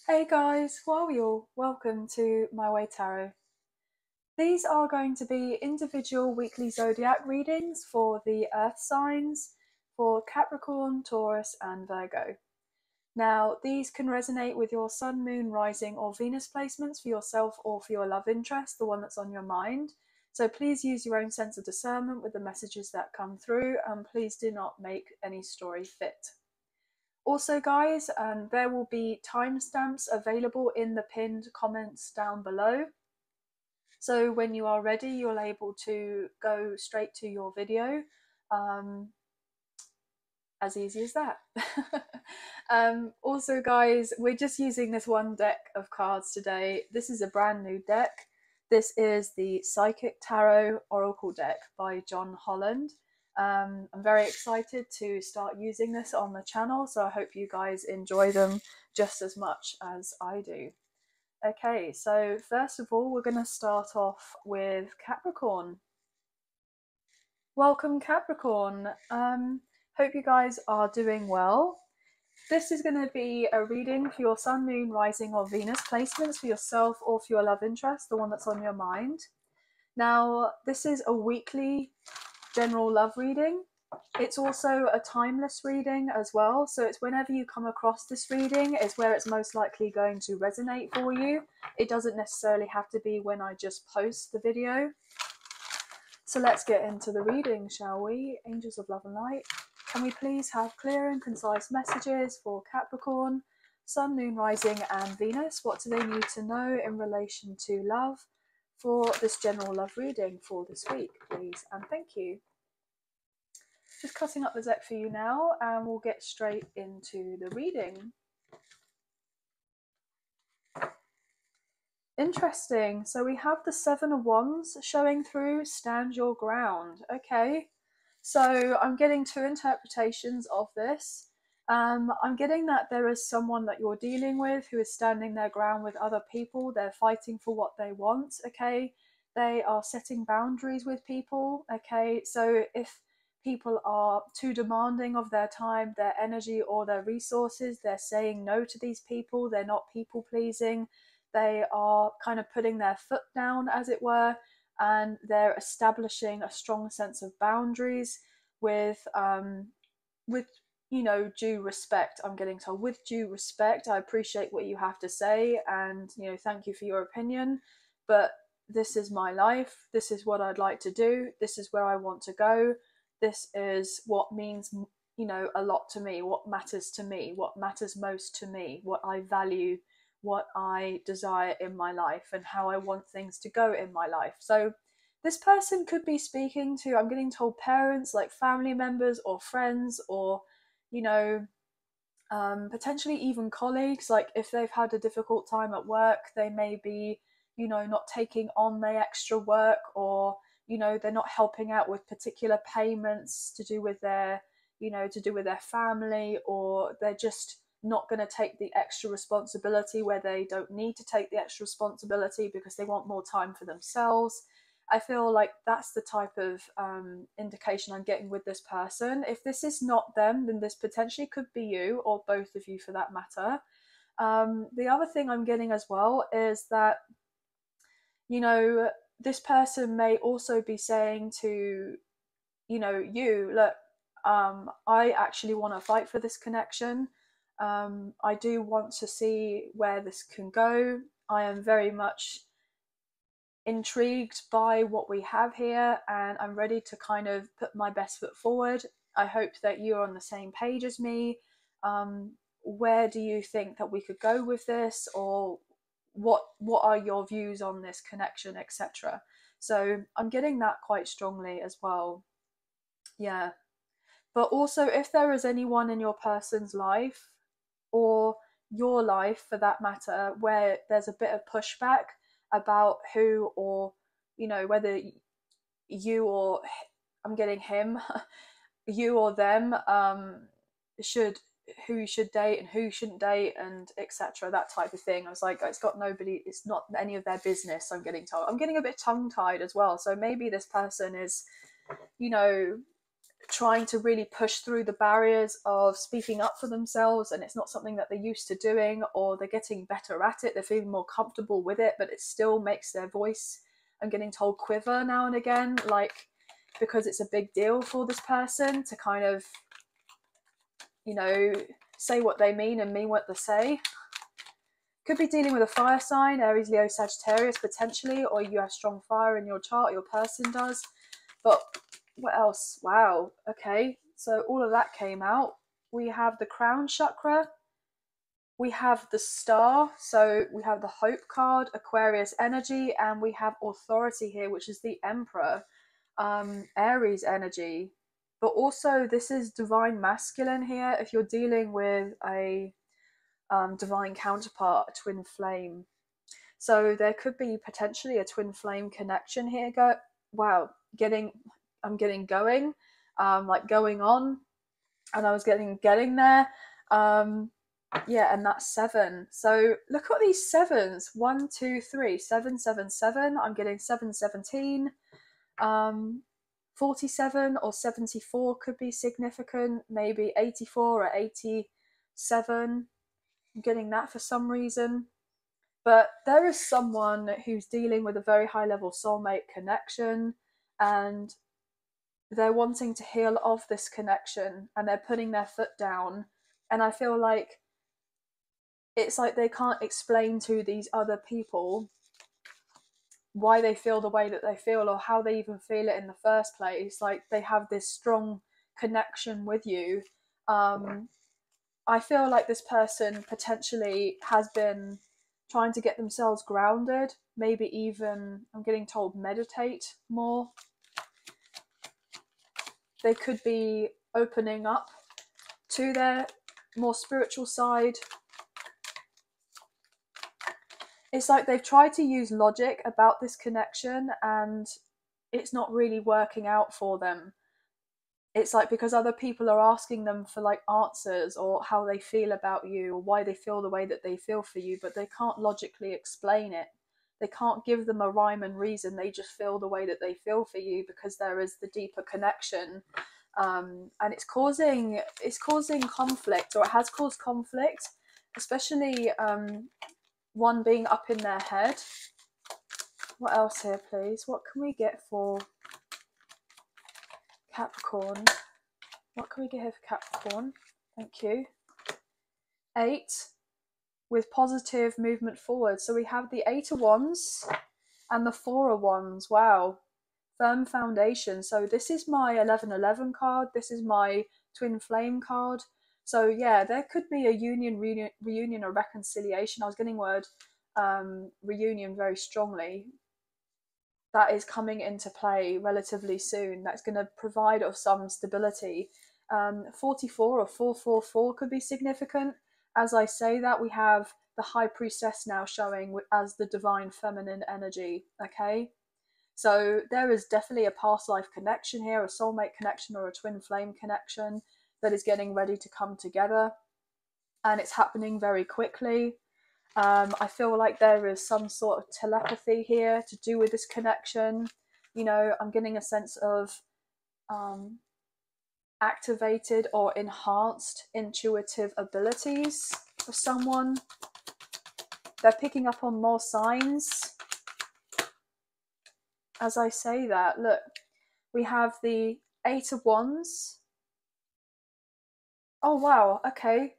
Hey guys, how are you all? Welcome to My Way Tarot. These are going to be individual weekly zodiac readings for the earth signs for Capricorn, Taurus, and Virgo. Now, these can resonate with your sun, moon, rising, or Venus placements for yourself or for your love interest, the one that's on your mind. So please use your own sense of discernment with the messages that come through, and please do not make any story fit. Also, guys, there will be timestamps available in the pinned comments down below. So when you are ready, you're able to go straight to your video. As easy as that. Also, guys, we're just using this one deck of cards today. This is a brand new deck. This is the Psychic Tarot Oracle deck by John Holland. I'm very excited to start using this on the channel, so I hope you guys enjoy them just as much as I do. Okay, so first of all, we're going to start off with Capricorn. Welcome, Capricorn. Hope you guys are doing well. This is going to be a reading for your sun, moon, rising, or Venus placements for yourself or for your love interest, the one that's on your mind. Now, this is a weekly general love reading. It's also a timeless reading as well. So it's whenever you come across this reading is where it's most likely going to resonate for you. It doesn't necessarily have to be when I just post the video. So let's get into the reading, shall we? Angels of love and light. Can we please have clear and concise messages for Capricorn, Sun, Moon, Rising, and Venus? What do they need to know in relation to love for this general love reading for this week, please? And thank you. Just cutting up the deck for you now, and we'll get straight into the reading. Interesting. So we have the Seven of Wands showing through. Stand your ground. Okay. So I'm getting two interpretations of this. I'm getting that there is someone that you're dealing with who is standing their ground with other people. They're fighting for what they want. Okay. They are setting boundaries with people. Okay. So if people are too demanding of their time, their energy, or their resources, they're saying no to these people. They're not people pleasing. They are kind of putting their foot down, as it were, and they're establishing a strong sense of boundaries with due respect. I'm getting told with due respect, I appreciate what you have to say, and thank you for your opinion, but this is my life. This is what I'd like to do. This is where I want to go. This is what means a lot to me, what matters to me, what matters most to me, what I value, what I desire in my life, and how I want things to go in my life. So this person could be speaking to, I'm getting told, parents, like family members or friends, or potentially even colleagues. Like if they've had a difficult time at work, they may be not taking on the extra work, or they're not helping out with particular payments to do with their family, or they're just not going to take the extra responsibility where they don't need to take the extra responsibility because they want more time for themselves. I feel like that's the type of indication I'm getting with this person. If this is not them, then this potentially could be you, or both of you for that matter. The other thing I'm getting as well is that this person may also be saying to you, look, I actually want to fight for this connection. I do want to see where this can go. I am very much intrigued by what we have here, and I'm ready to kind of put my best foot forward. I hope that you're on the same page as me. Where do you think that we could go with this, or what are your views on this connection, etc.? So I'm getting that quite strongly as well. Yeah. But also, if there is anyone in your person's life, or your life for that matter, where there's a bit of pushback about who, or whether you or I'm getting him you or them who should date and who shouldn't date, and etc., that type of thing. I was like, it's not any of their business. I'm getting told. I'm getting a bit tongue-tied as well, so maybe this person is trying to really push through the barriers of speaking up for themselves, and it's not something that they're used to doing, or they're getting better at it, they're feeling more comfortable with it, but it still makes their voice, I'm getting told, quiver now and again, like, because it's a big deal for this person to kind of, you know, say what they mean and mean what they say. Could be dealing with a fire sign, Aries, Leo, Sagittarius, potentially, or you have strong fire in your chart, your person does. But what else? Wow, okay, so all of that came out. We have the crown chakra, we have the star, so we have the hope card, Aquarius energy, and we have authority here, which is the emperor, Aries energy. But also this is divine masculine here if you're dealing with a divine counterpart, a twin flame. So there could be potentially a twin flame connection here. I'm getting going, like going on, and I was getting there. Yeah, and that's 7. So look at these 7s. 1, 2, 3, 7, 7, 7. I'm getting 717. 47 or 74 could be significant. Maybe 84 or 87. I'm getting that for some reason. But there is someone who's dealing with a very high level soulmate connection, and they're wanting to heal off this connection, and they're putting their foot down. And I feel like it's like they can't explain to these other people why they feel the way that they feel, or how they even feel it in the first place. Like, they have this strong connection with you. I feel like this person potentially has been trying to get themselves grounded, maybe even, I'm getting told, meditate more. They could be opening up to their more spiritual side. It's like they've tried to use logic about this connection, and it's not really working out for them. It's like because other people are asking them for like answers, or how they feel about you, or why they feel the way that they feel for you, but they can't logically explain it. They can't give them a rhyme and reason. They just feel the way that they feel for you because there is the deeper connection, and it's causing conflict, or it has caused conflict, especially one being up in their head. What else here, please? What can we get for Capricorn? What can we get here for Capricorn? Thank you. 8 with positive movement forward. So we have the 8 of Wands and the 4 of Wands. Wow. Firm foundation. So this is my 1111 card. This is my twin flame card. So yeah, there could be a reunion or reconciliation. I was getting word reunion very strongly. That is coming into play relatively soon. That's going to provide of some stability. 44 or 444 could be significant. As I say that, we have the High Priestess now showing as the divine feminine energy. Okay, so there is definitely a past life connection here, a soulmate connection or a twin flame connection that is getting ready to come together, and it's happening very quickly. I feel like there is some sort of telepathy here to do with this connection. You know, I'm getting a sense of activated or enhanced intuitive abilities for someone. They're picking up on more signs. As I say that, look, we have the 8 of Wands. Oh, wow, okay.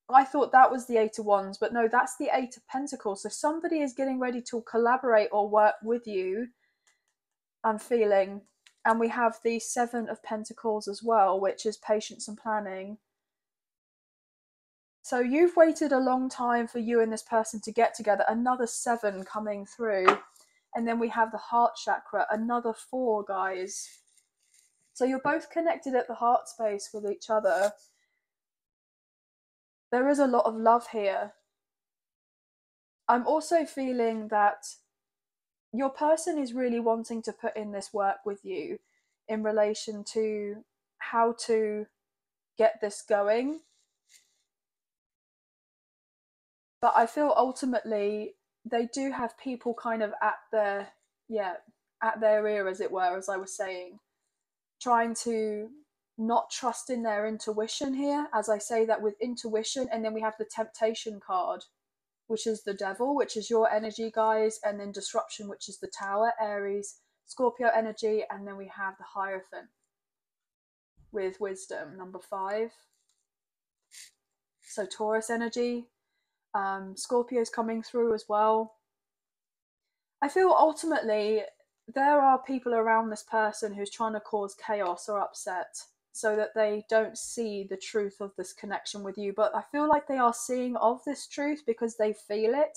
I thought that was the 8 of Wands, but no, that's the 8 of Pentacles. So somebody is getting ready to collaborate or work with you, I'm feeling. And we have the 7 of Pentacles as well, which is patience and planning. So you've waited a long time for you and this person to get together. Another 7 coming through. And then we have the heart chakra, another 4, guys. So you're both connected at the heart space with each other. There is a lot of love here. I'm also feeling that your person is really wanting to put in this work with you in relation to how to get this going. But I feel ultimately they do have people kind of at their ear, as it were, as I was saying, trying to not trusting their intuition here, as I say that with intuition. And then we have the temptation card, which is the devil, which is your energy, guys, and then disruption, which is the Tower, Aries, Scorpio energy, and then we have the Hierophant with wisdom, number 5. So Taurus energy, Scorpio's coming through as well. I feel ultimately there are people around this person who's trying to cause chaos or upset so that they don't see the truth of this connection with you. But I feel like they are seeing of this truth because they feel it,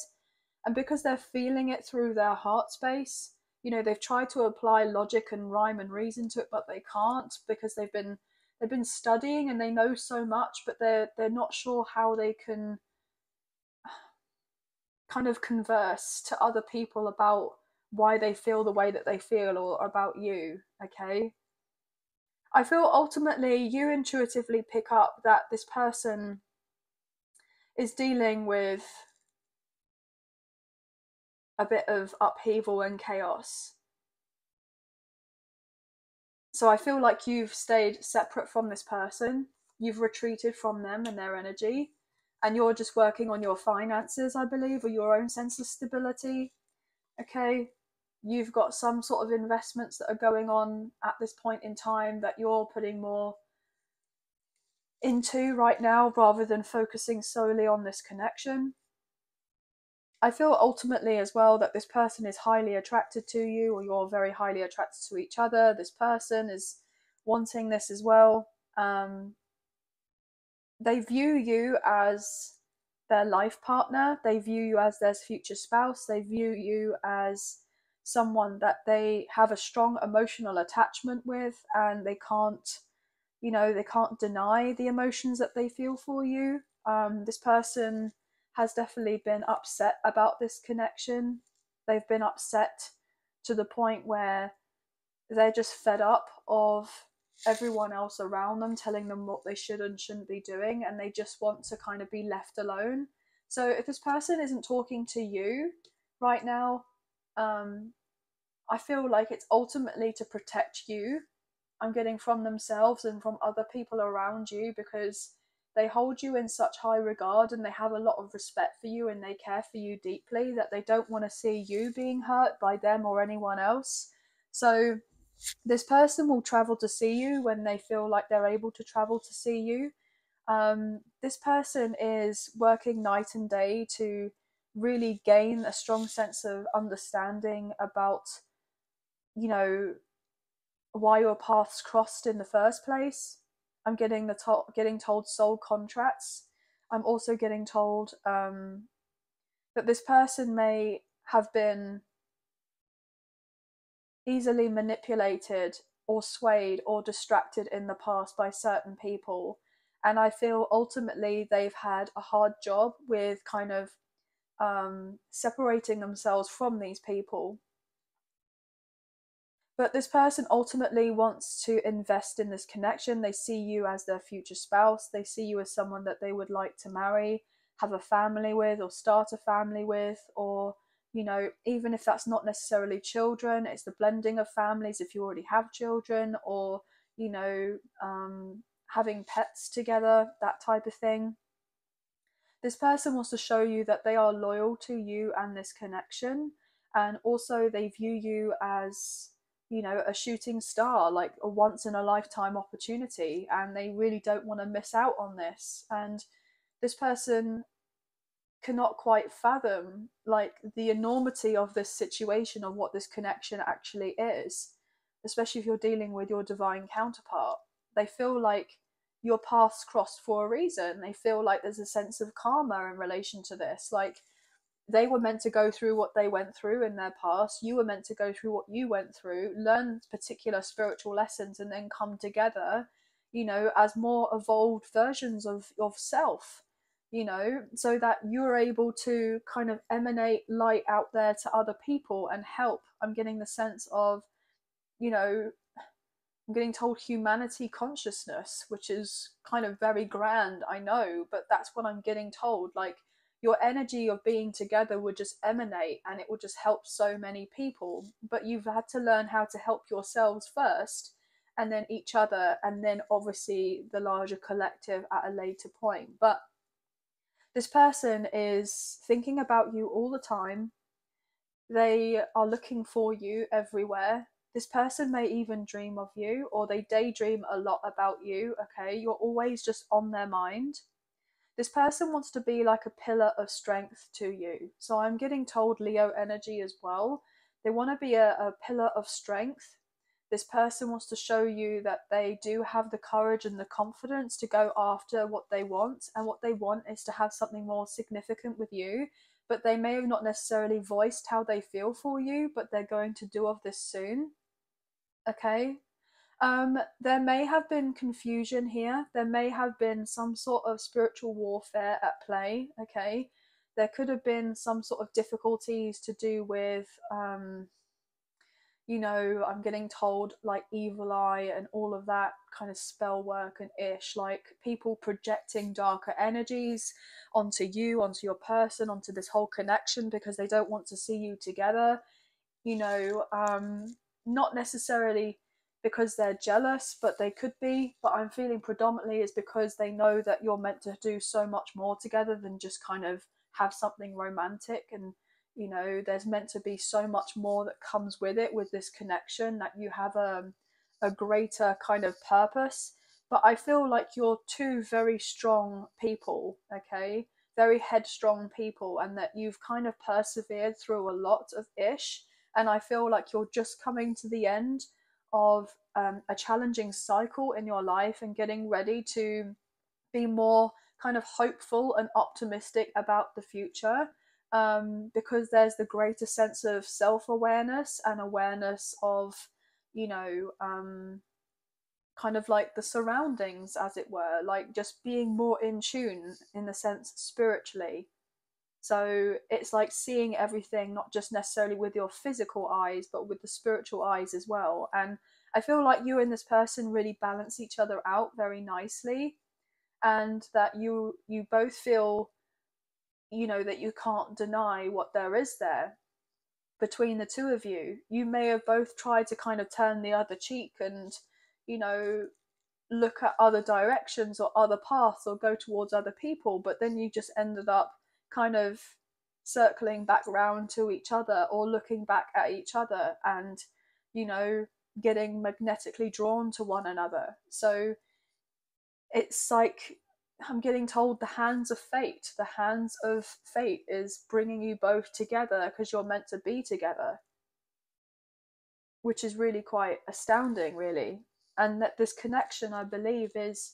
and because they're feeling it through their heart space. You know, they've tried to apply logic and rhyme and reason to it, but they can't, because they've been studying and they know so much, but they're not sure how they can kind of converse to other people about why they feel the way that they feel, or about you. Okay, I feel ultimately you intuitively pick up that this person is dealing with a bit of upheaval and chaos. So I feel like you've stayed separate from this person, you've retreated from them and their energy, and you're just working on your finances, I believe, or your own sense of stability. Okay, you've got some sort of investments that are going on at this point in time that you're putting more into right now, rather than focusing solely on this connection. I feel ultimately as well that this person is highly attracted to you, or you're very highly attracted to each other. This person is wanting this as well. They view you as their life partner, they view you as their future spouse, they view you as someone that they have a strong emotional attachment with, and they can't, they can't deny the emotions that they feel for you. This person has definitely been upset about this connection. They've been upset to the point where they're just fed up of everyone else around them telling them what they should and shouldn't be doing, and they just want to kind of be left alone. So if this person isn't talking to you right now, I feel like it's ultimately to protect you. I'm getting from themselves and from other people around you, because they hold you in such high regard and they have a lot of respect for you and they care for you deeply, that they don't want to see you being hurt by them or anyone else. So this person will travel to see you when they feel like they're able to travel to see you. This person is working night and day to really gain a strong sense of understanding about, why your paths crossed in the first place. I'm getting getting told soul contracts. I'm also getting told that this person may have been easily manipulated or swayed or distracted in the past by certain people. And I feel ultimately they've had a hard job with kind of separating themselves from these people. But this person ultimately wants to invest in this connection. They see you as their future spouse. They see you as someone that they would like to marry, have a family with, or start a family with, or, even if that's not necessarily children, it's the blending of families if you already have children, or, having pets together, that type of thing. This person wants to show you that they are loyal to you and this connection. And also they view you as, a shooting star, like a once in a lifetime opportunity, and they really don't want to miss out on this. And this person cannot quite fathom like the enormity of this situation, of what this connection actually is, especially if you're dealing with your divine counterpart. They feel like your paths crossed for a reason. They feel like there's a sense of karma in relation to this. Like, they were meant to go through what they went through in their past. You were meant to go through what you went through, learn particular spiritual lessons, and then come together, as more evolved versions of self, so that you're able to kind of emanate light out there to other people and help. I'm getting the sense of, I'm getting told humanity consciousness, which is kind of very grand, I know, but that's what I'm getting told. Like, your energy of being together would just emanate and it would just help so many people. But you've had to learn how to help yourselves first. and then each other, and then obviously the larger collective at a later point. But this person is thinking about you all the time. They are looking for you everywhere. This person may even dream of you, or they daydream a lot about you. Okay, you're always just on their mind. This person wants to be like a pillar of strength to you. So I'm getting told Leo energy as well. They want to be a pillar of strength. This person wants to show you that they do have the courage and the confidence to go after what they want. And what they want is to have something more significant with you. But they may have not necessarily voiced how they feel for you, but they're going to do of this soon. Okay? There may have been confusion here. There may have been some sort of spiritual warfare at play. Okay, there could have been some sort of difficulties to do with, I'm getting told like evil eye and all of that kind of spell work and ish, like people projecting darker energies onto you, onto your person, onto this whole connection because they don't want to see you together. Not necessarily because they're jealous, but they could be. But I'm feeling predominantly is because they know that you're meant to do so much more together than just kind of have something romantic. And there's meant to be so much more that comes with it, with this connection, that you have a greater kind of purpose. But I feel like you're two very strong people, okay, very headstrong people, and that you've kind of persevered through a lot of ish. And I feel like you're just coming to the end of a challenging cycle in your life and getting ready to be more kind of hopeful and optimistic about the future, because there's the greater sense of self-awareness and awareness of, kind of like the surroundings, as it were, like just being more in tune in the sense spiritually. So it's like seeing everything, not just necessarily with your physical eyes, but with the spiritual eyes as well. And I feel like you and this person really balance each other out very nicely, and that you both feel, that you can't deny what there is there between the two of you. You may have both tried to kind of turn the other cheek and, look at other directions or other paths or go towards other people, but then you just ended up kind of circling back round to each other or looking back at each other and, getting magnetically drawn to one another. So it's like I'm getting told the hands of fate. The hands of fate is bringing you both together because you're meant to be together, which is really quite astounding, really. And that this connection, I believe, is,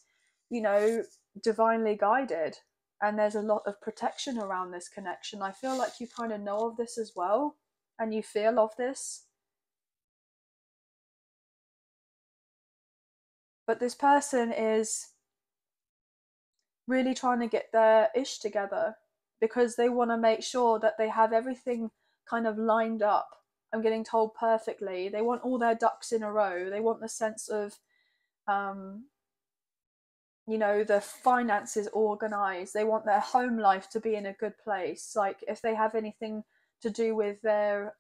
divinely guided. And there's a lot of protection around this connection. I feel like you kind of know of this as well, and you feel of this. But this person is really trying to get their ish together because they want to make sure that they have everything kind of lined up. I'm getting told perfectly. They want all their ducks in a row. They want the sense of, the finances organized. They want their home life to be in a good place. Like if they have anything to do with their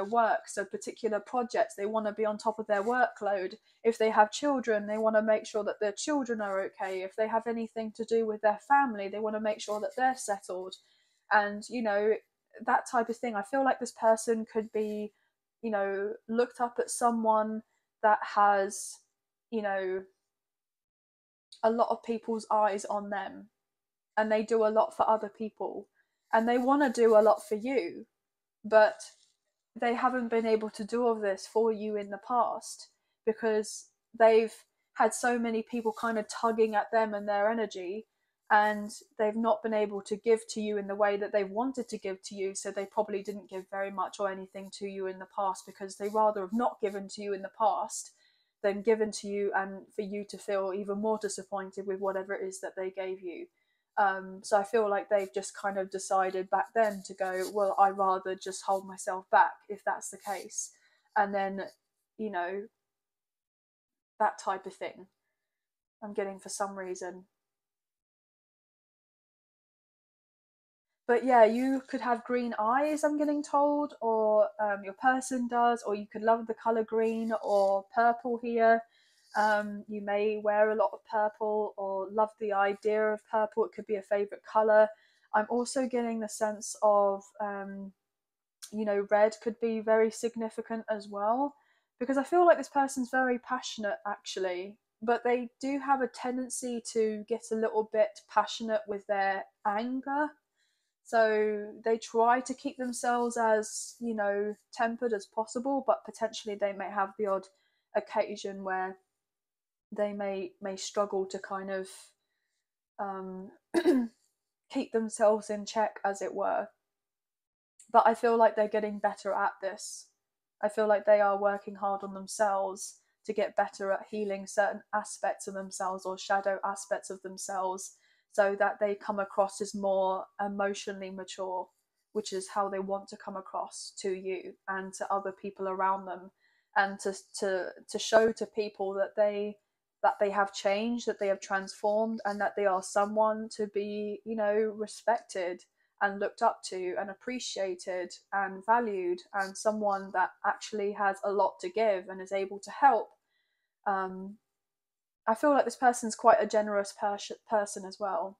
work, so particular projects, they want to be on top of their workload. If they have children, they want to make sure that their children are okay. If they have anything to do with their family, they want to make sure that they're settled. And that type of thing. I feel like this person could be, looked up at someone that has, a lot of people's eyes on them, and they do a lot for other people, and they want to do a lot for you, but they haven't been able to do all of this for you in the past because they've had so many people kind of tugging at them and their energy, and they've not been able to give to you in the way that they wanted to give to you. So they probably didn't give very much or anything to you in the past because they rather have not given to you in the past than given to you, and for you to feel even more disappointed with whatever it is that they gave you. So I feel like they've just kind of decided back then to go, well, I'd rather just hold myself back if that's the case. And then, that type of thing I'm getting for some reason. But yeah, you could have green eyes, I'm getting told, or your person does, or you could love the color green or purple here. You may wear a lot of purple or love the idea of purple. It could be a favorite color. I'm also getting the sense of, you know, red could be very significant as well, because I feel like this person's very passionate actually, but they do have a tendency to get a little bit passionate with their anger. So they try to keep themselves as, you know, tempered as possible, but potentially they may have the odd occasion where they may struggle to kind of um, keep themselves in check, as it were. But I feel like they're getting better at this. I feel like they are working hard on themselves to get better at healing certain aspects of themselves or shadow aspects of themselves, so that they come across as more emotionally mature, which is how they want to come across to you and to other people around them, and to show to people that they have changed, that they have transformed, and that they are someone to be, you know, respected and looked up to and appreciated and valued, and someone that actually has a lot to give and is able to help. I feel like this person's quite a generous person as well.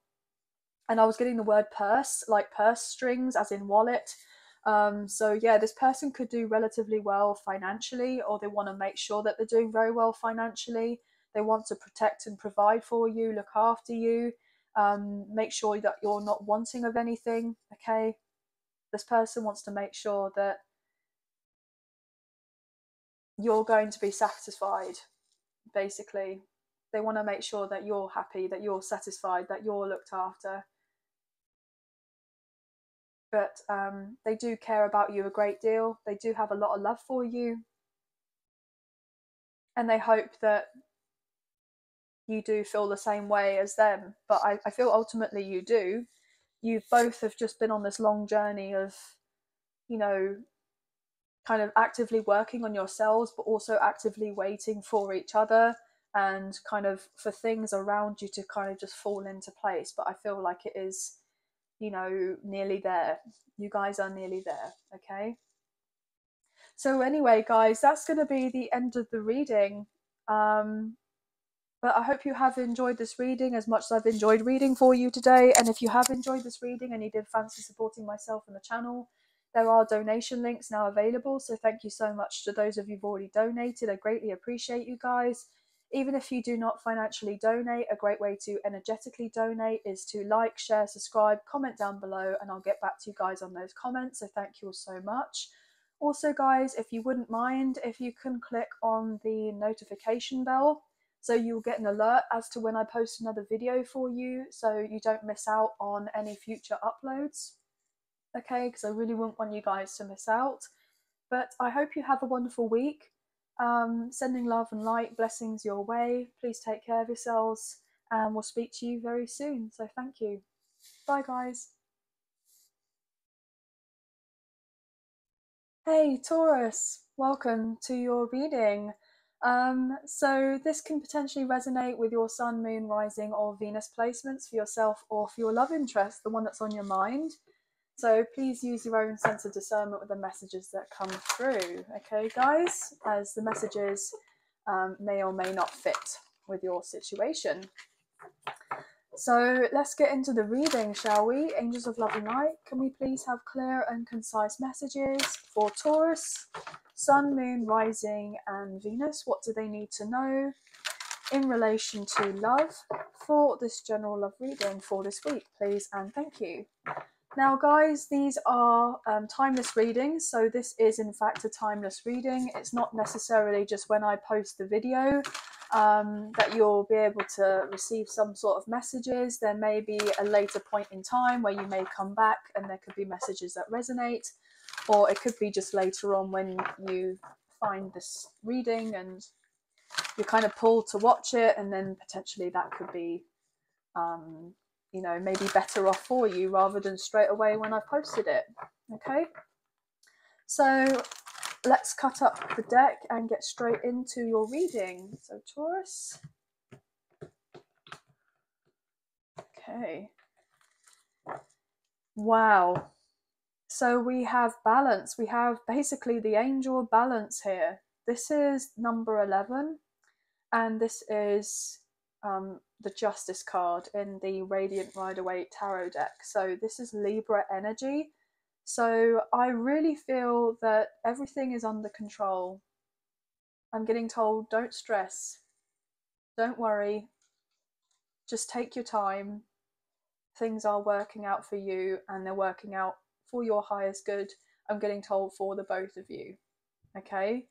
And I was getting the word purse, like purse strings, as in wallet. So yeah, this person could do relatively well financially, or they want to make sure that they're doing very well financially. They want to protect and provide for you, look after you, make sure that you're not wanting of anything. Okay, this person wants to make sure that you're going to be satisfied. Basically, they want to make sure that you're happy, that you're satisfied, that you're looked after. But they do care about you a great deal. They do have a lot of love for you, and they hope that you do feel the same way as them. But I feel ultimately you do. You both have just been on this long journey of, you know, kind of actively working on yourselves, but also actively waiting for each other and kind of for things around you to kind of just fall into place. But I feel like it is, you know, nearly there. You guys are nearly there. Okay. So anyway, guys, that's going to be the end of the reading. But I hope you have enjoyed this reading as much as I've enjoyed reading for you today. And if you have enjoyed this reading and you did fancy supporting myself and the channel, there are donation links now available. So thank you so much to those of you who've already donated. I greatly appreciate you guys. Even if you do not financially donate, a great way to energetically donate is to like, share, subscribe, comment down below, and I'll get back to you guys on those comments. So thank you all so much. Also, guys, if you wouldn't mind, if you can click on the notification bell, so you'll get an alert as to when I post another video for you, so you don't miss out on any future uploads. Okay, because I really wouldn't want you guys to miss out. But I hope you have a wonderful week. Sending love and light, blessings your way. Please take care of yourselves, and we'll speak to you very soon. So thank you. Bye, guys. Hey, Taurus, welcome to your reading. So this can potentially resonate with your Sun, Moon, Rising, or Venus placements for yourself or for your love interest, the one that's on your mind. So please use your own sense of discernment with the messages that come through. Okay, guys, as the messages may or may not fit with your situation. So let's get into the reading, shall we? Angels of love and light, can we please have clear and concise messages for Taurus, Sun, Moon, Rising, and Venus? What do they need to know in relation to love for this general love reading for this week, please? And thank you. Now, guys, these are timeless readings, so this is in fact a timeless reading. It's not necessarily just when I post the video that you'll be able to receive some sort of messages. There may be a later point in time where you may come back and there could be messages that resonate, or it could be just later on when you find this reading and you're kind of pulled to watch it, and then potentially that could be you know, maybe better off for you rather than straight away when I posted it. Okay, so let's cut up the deck and get straight into your reading. So Taurus. Okay. Wow. So we have balance. We have basically the angel of balance here. This is number 11. And this is the Justice card in the Radiant Rider-Waite tarot deck. So this is Libra energy. So I really feel that everything is under control. I'm getting told, don't stress, don't worry, just take your time. Things are working out for you, and they're working out for your highest good. I'm getting told for the both of you. Okay,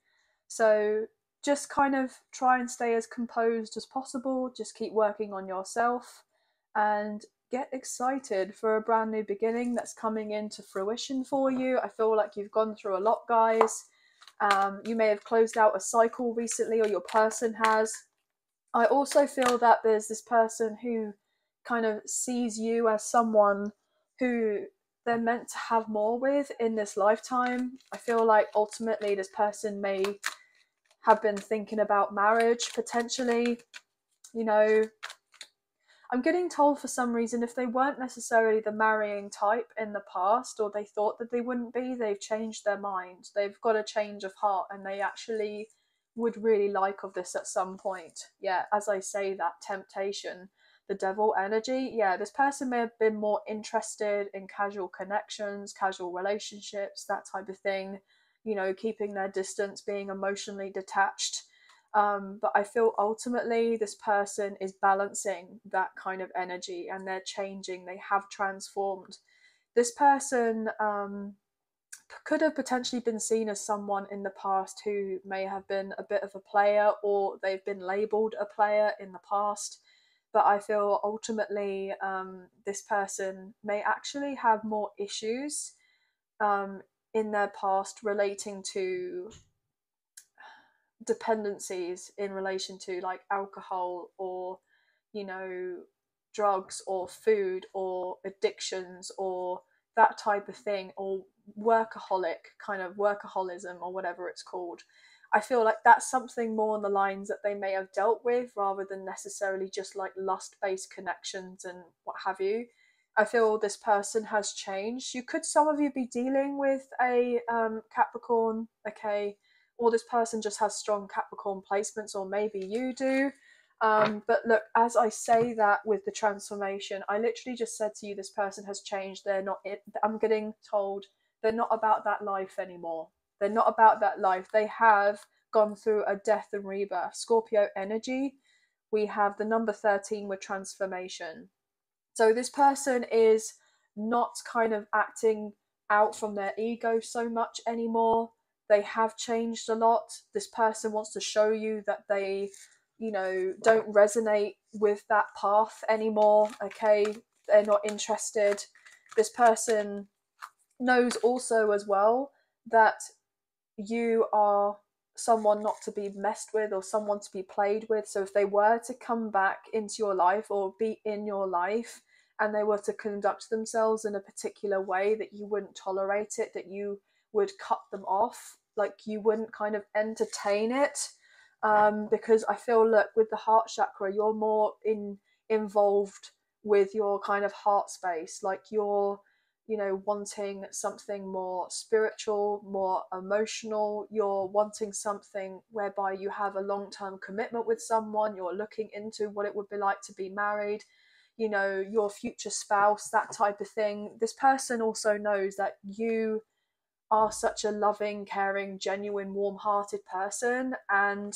so just kind of try and stay as composed as possible. Just keep working on yourself and get excited for a brand new beginning that's coming into fruition for you. I feel like you've gone through a lot, guys. You may have closed out a cycle recently, or your person has. I also feel that there's this person who kind of sees you as someone who they're meant to have more with in this lifetime. I feel like ultimately this person may have been thinking about marriage potentially. You know, I'm getting told for some reason if they weren't necessarily the marrying type in the past, or they thought that they wouldn't be, they've changed their mind. They've got a change of heart, and they actually would really like of this at some point. Yeah, as I say, that temptation, the devil energy. Yeah, this person may have been more interested in casual connections, casual relationships, that type of thing, you know, keeping their distance, being emotionally detached. But I feel ultimately this person is balancing that kind of energy, and they're changing, they have transformed. This person could have potentially been seen as someone in the past who may have been a bit of a player, or they've been labelled a player in the past. But I feel ultimately this person may actually have more issues in their past relating to dependencies in relation to like alcohol, or you know, drugs or food or addictions or that type of thing, or workaholism or whatever it's called. I feel like that's something more on the lines that they may have dealt with, rather than necessarily just like lust-based connections and what have you. I feel this person has changed. Some of you be dealing with a Capricorn, okay, or this person just has strong Capricorn placements, or maybe you do. But look, as I say that with the transformation, I literally just said to you, this person has changed. They're not it. I'm getting told they're not about that life anymore. They're not about that life. They have gone through a death and rebirth. Scorpio energy, we have the number 13 with transformation. So this person is not kind of acting out from their ego so much anymore. They have changed a lot. This person wants to show you that they, you know, don't resonate with that path anymore. Okay, they're not interested. This person knows also as well that you are someone not to be messed with, or someone to be played with. So if they were to come back into your life or be in your life, and they were to conduct themselves in a particular way that you wouldn't tolerate it, that you would cut them off, like you wouldn't kind of entertain it. Because I feel, look, with the heart chakra, you're more involved with your kind of heart space, like you're, you know, wanting something more spiritual, more emotional. You're wanting something whereby you have a long-term commitment with someone. You're looking into what it would be like to be married, you know, your future spouse, that type of thing. This person also knows that you are such a loving, caring, genuine, warm-hearted person. And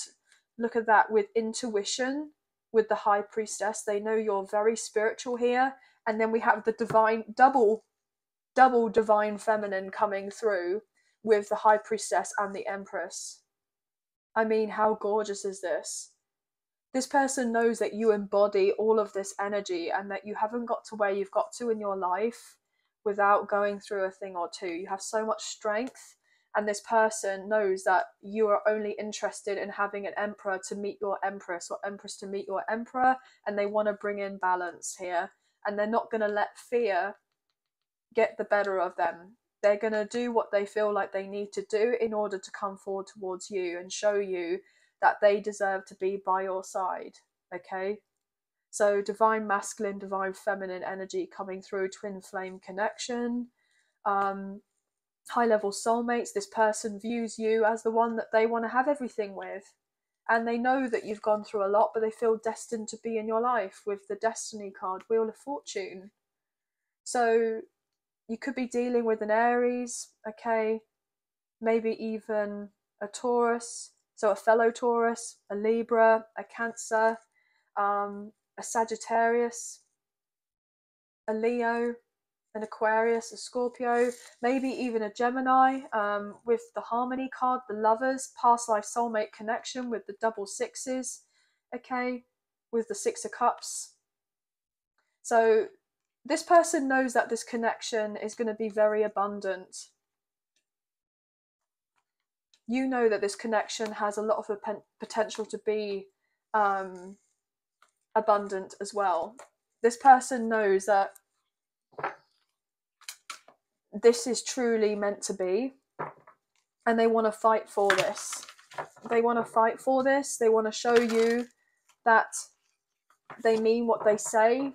look at that, with intuition, with the high priestess, they know you're very spiritual here. And then we have the divine double divine feminine coming through with the high priestess and the empress. I mean, how gorgeous is this? This person knows that you embody all of this energy, and that you haven't got to where you've got to in your life without going through a thing or two. You have so much strength, and this person knows that you are only interested in having an emperor to meet your empress, or empress to meet your emperor, and they want to bring in balance here. And they're not going to let fear get the better of them. They're going to do what they feel like they need to do in order to come forward towards you and show you that they deserve to be by your side. Okay, so divine masculine, divine feminine energy coming through, twin flame connection, high level soulmates. This person views you as the one that they want to have everything with, and they know that you've gone through a lot, but they feel destined to be in your life with the Destiny card, Wheel of Fortune. So you could be dealing with an Aries, okay, maybe even a Taurus, so a fellow Taurus, a Libra, a Cancer, a Sagittarius, a Leo, an Aquarius, a Scorpio, maybe even a Gemini, with the Harmony card, the Lovers, past life soulmate connection with the double sixes, okay, with the Six of Cups. So this person knows that this connection is going to be very abundant. You know that this connection has a lot of potential to be abundant as well. This person knows that this is truly meant to be, and they want to fight for this. They want to fight for this. They want to show you that they mean what they say.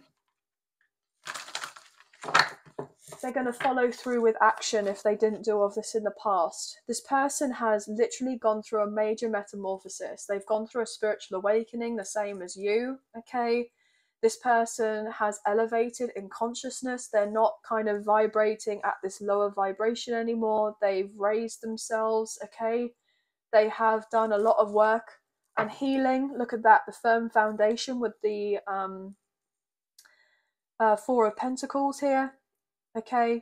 They're going to follow through with action if they didn't do all of this in the past. This person has literally gone through a major metamorphosis. They've gone through a spiritual awakening, the same as you, okay? This person has elevated in consciousness. They're not kind of vibrating at this lower vibration anymore. They've raised themselves, okay? They have done a lot of work and healing. Look at that, the firm foundation with the Four of Pentacles here. Okay,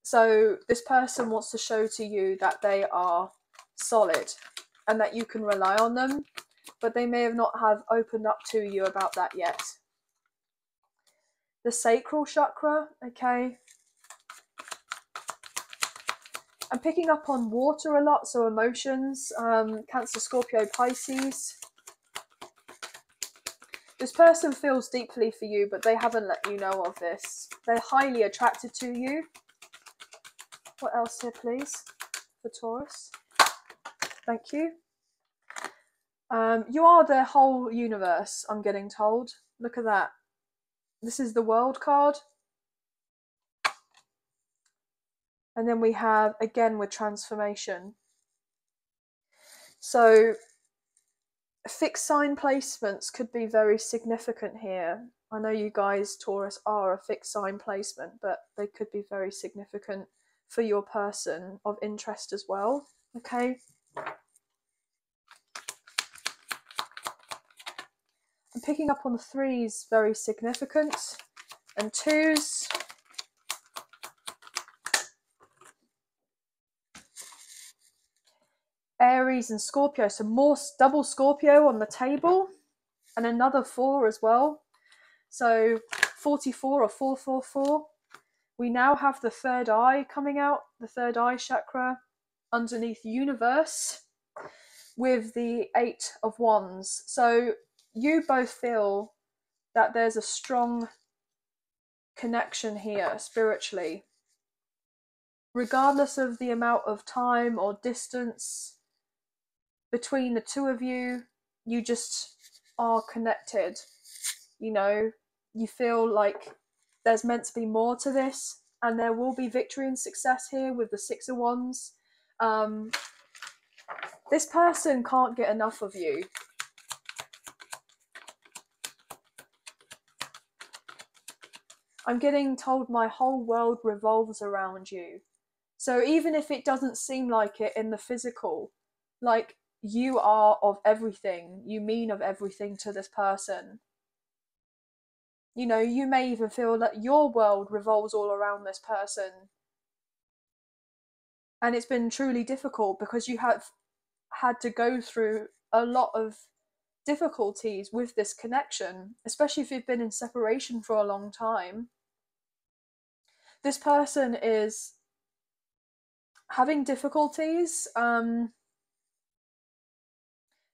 so this person wants to show to you that they are solid and that you can rely on them, but they may have not have opened up to you about that yet. The sacral chakra, okay. I'm picking up on water a lot, so emotions, Cancer, Scorpio, Pisces. This person feels deeply for you, but they haven't let you know of this. They're highly attracted to you. What else here, please, for Taurus? Thank you. You are their whole universe, I'm getting told. Look at that. This is the World card. And then we have, again, with transformation. So fixed sign placements could be very significant here. I know you guys, Taurus, are a fixed sign placement, but they could be very significant for your person of interest as well, okay? I'm picking up on threes, very significant, and twos. Aries and Scorpio, so more double Scorpio on the table, and another 4 as well. So 44 or 444. We now have the third eye coming out, the third eye chakra underneath universe with the 8 of Wands. So you both feel that there's a strong connection here spiritually. Regardless of the amount of time or distance between the two of you, you just are connected. You know, you feel like there's meant to be more to this, and there will be victory and success here with the 6 of Wands. This person can't get enough of you. I'm getting told my whole world revolves around you. So even if it doesn't seem like it in the physical, like you are of everything, you mean of everything to this person. You know, you may even feel that your world revolves all around this person. And it's been truly difficult because you have had to go through a lot of difficulties with this connection, especially if you've been in separation for a long time. This person is having difficulties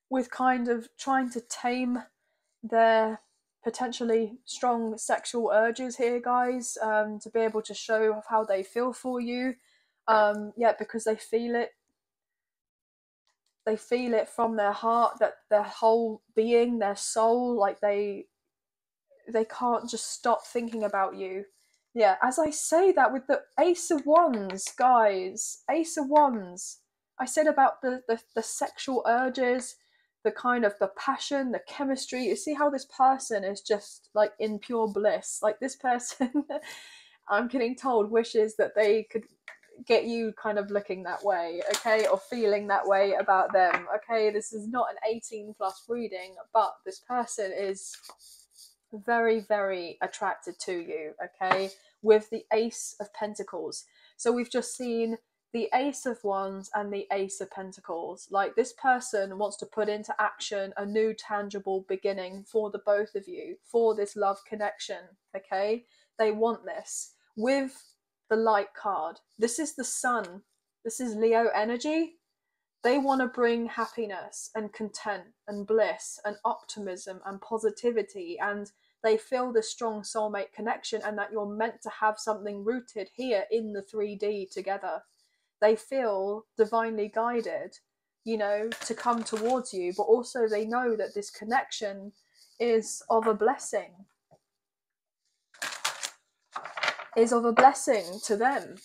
with kind of trying to tame their potentially strong sexual urges here, guys, to be able to show how they feel for you. Yeah, because they feel it. They feel it from their heart, that their whole being, their soul, like they can't just stop thinking about you. Yeah, as I say that with the Ace of Wands, guys, Ace of Wands. I said about the sexual urges, the kind of the passion, the chemistry. You see how this person is just like in pure bliss. Like this person, I'm getting told, wishes that they could get you kind of looking that way, okay, or feeling that way about them, okay. This is not an 18 plus reading, but this person is very, very attracted to you, okay, with the Ace of Pentacles. So we've just seen the Ace of Wands and the Ace of Pentacles. Like this person wants to put into action a new tangible beginning for the both of you, for this love connection, okay. They want this. With the Light card, this is the Sun, this is Leo energy. They want to bring happiness and content and bliss and optimism and positivity, and they feel this strong soulmate connection, and that you're meant to have something rooted here in the 3D together. They feel divinely guided, you know, to come towards you, but also they know that this connection is of a blessing, is of a blessing to them.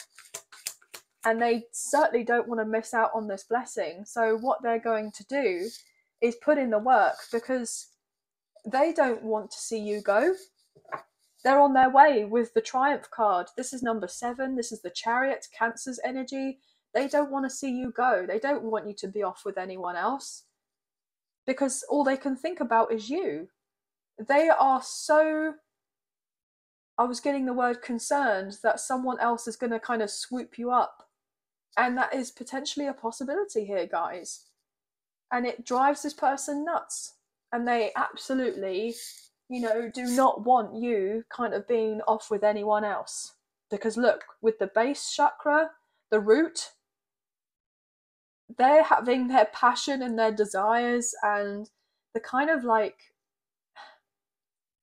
And they certainly don't want to miss out on this blessing. So what they're going to do is put in the work, because they don't want to see you go. They're on their way with the Triumph card. This is number 7. This is the Chariot, Cancer's energy. They don't want to see you go. They don't want you to be off with anyone else, because all they can think about is you. They are so, I was getting the word concerned, that someone else is going to kind of swoop you up. And that is potentially a possibility here, guys. And it drives this person nuts. And they absolutely, you know, do not want you kind of being off with anyone else. Because look, with the base chakra, the root, they're having their passion and their desires and the kind of like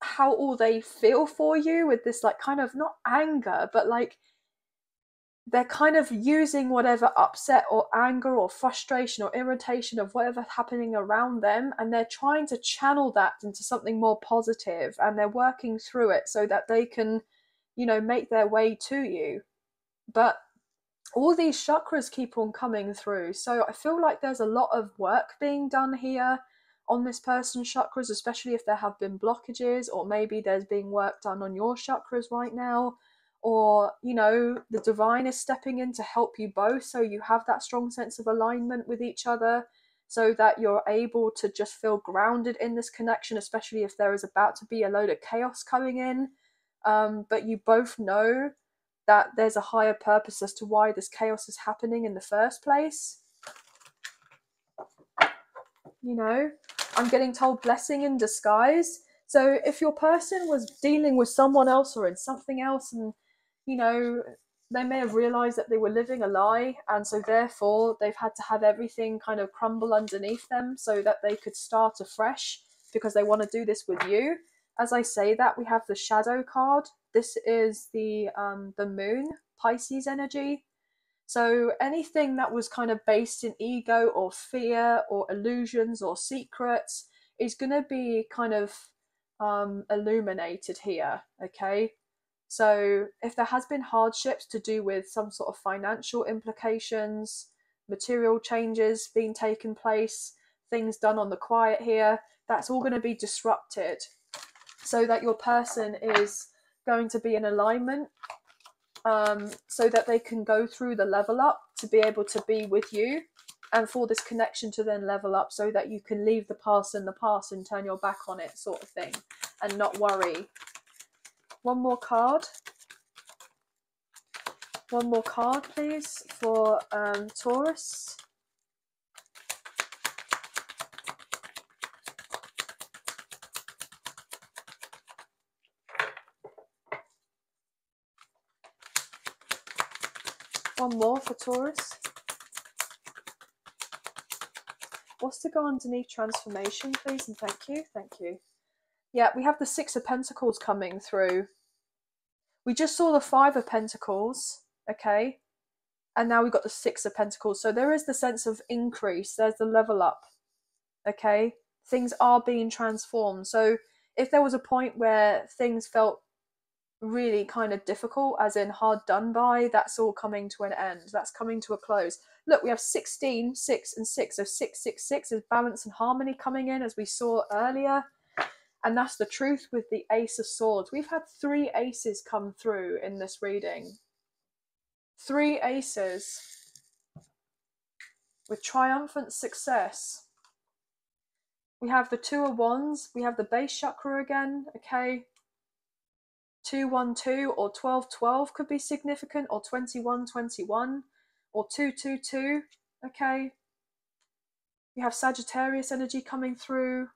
how all they feel for you with this like kind of not anger, but like they're kind of using whatever upset or anger or frustration or irritation of whatever's happening around them, and they're trying to channel that into something more positive, and they're working through it so that they can, you know, make their way to you. But all these chakras keep on coming through, so I feel like there's a lot of work being done here on this person's chakras, especially if there have been blockages, or maybe there's being work done on your chakras right now. Or, you know, the divine is stepping in to help you both, so you have that strong sense of alignment with each other, so that you're able to just feel grounded in this connection, especially if there is about to be a load of chaos coming in. But you both know that there's a higher purpose as to why this chaos is happening in the first place. You know, I'm getting told blessing in disguise. So if your person was dealing with someone else or in something else, and you know, they may have realized that they were living a lie, and so therefore they've had to have everything kind of crumble underneath them so that they could start afresh, because they want to do this with you. As I say that, we have the Shadow card. This is the Moon, Pisces energy. So anything that was kind of based in ego or fear or illusions or secrets is going to be kind of illuminated here, okay? So if there has been hardships to do with some sort of financial implications, material changes being taken place, things done on the quiet here, that's all going to be disrupted, so that your person is going to be in alignment, so that they can go through the level up to be able to be with you, and for this connection to then level up so that you can leave the past in the past and turn your back on it, sort of thing, and not worry. One more card. One more card, please, for Taurus. One more for Taurus. What's to go underneath transformation, please, and thank you. Thank you. Yeah, we have the 6 of Pentacles coming through. We just saw the 5 of Pentacles, okay? And now we've got the 6 of Pentacles. So there is the sense of increase. There's the level up, okay? Things are being transformed. So if there was a point where things felt really kind of difficult, as in hard done by, that's all coming to an end. That's coming to a close. Look, we have 16, 6 and 6. So 666 is balance and harmony coming in, as we saw earlier. And that's the truth with the Ace of Swords. We've had 3 aces come through in this reading. 3 aces with triumphant success. We have the 2 of Wands. We have the base chakra again, okay? 212 or 1212 could be significant, or 2121 or 222, okay? We have Sagittarius energy coming through.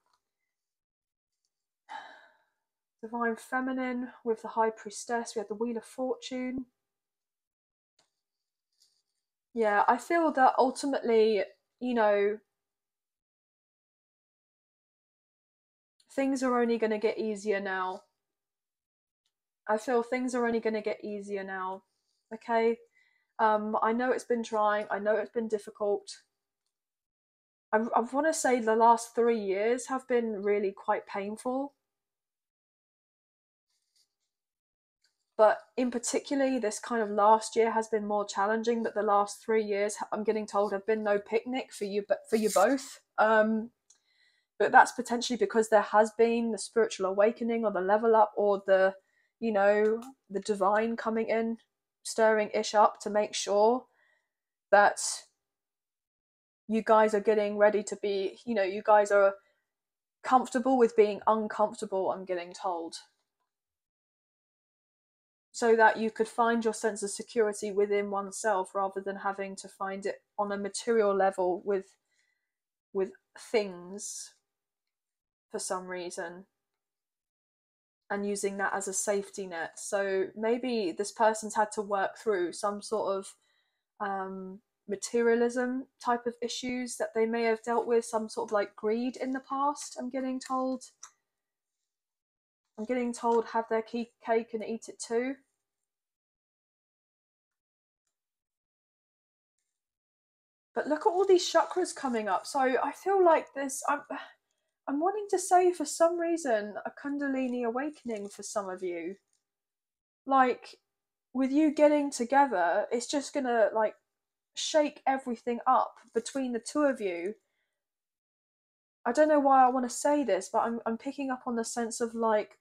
Divine Feminine with the High Priestess. We have the Wheel of Fortune. Yeah, I feel that ultimately, you know, things are only going to get easier now. I feel things are only going to get easier now, okay? I know it's been trying. I know it's been difficult. I want to say the last 3 years have been really quite painful. But in particular, this kind of last year has been more challenging. But the last 3 years, I'm getting told, have been no picnic for you both. But that's potentially because there has been the spiritual awakening, or the level up, or the, you know, the divine coming in, stirring ish up to make sure that you guys are getting ready to be, you know, you guys are comfortable with being uncomfortable, I'm getting told. So that you could find your sense of security within oneself, rather than having to find it on a material level with things for some reason, and using that as a safety net. So maybe this person's had to work through some sort of materialism type of issues that they may have dealt with, some sort of like greed in the past, I'm getting told. Have their cake and eat it too. But look at all these chakras coming up. So I feel like I'm wanting to say, for some reason, a Kundalini awakening for some of you. Like, with you getting together, it's just gonna like shake everything up between the two of you. I don't know why I want to say this, but I'm picking up on the sense of like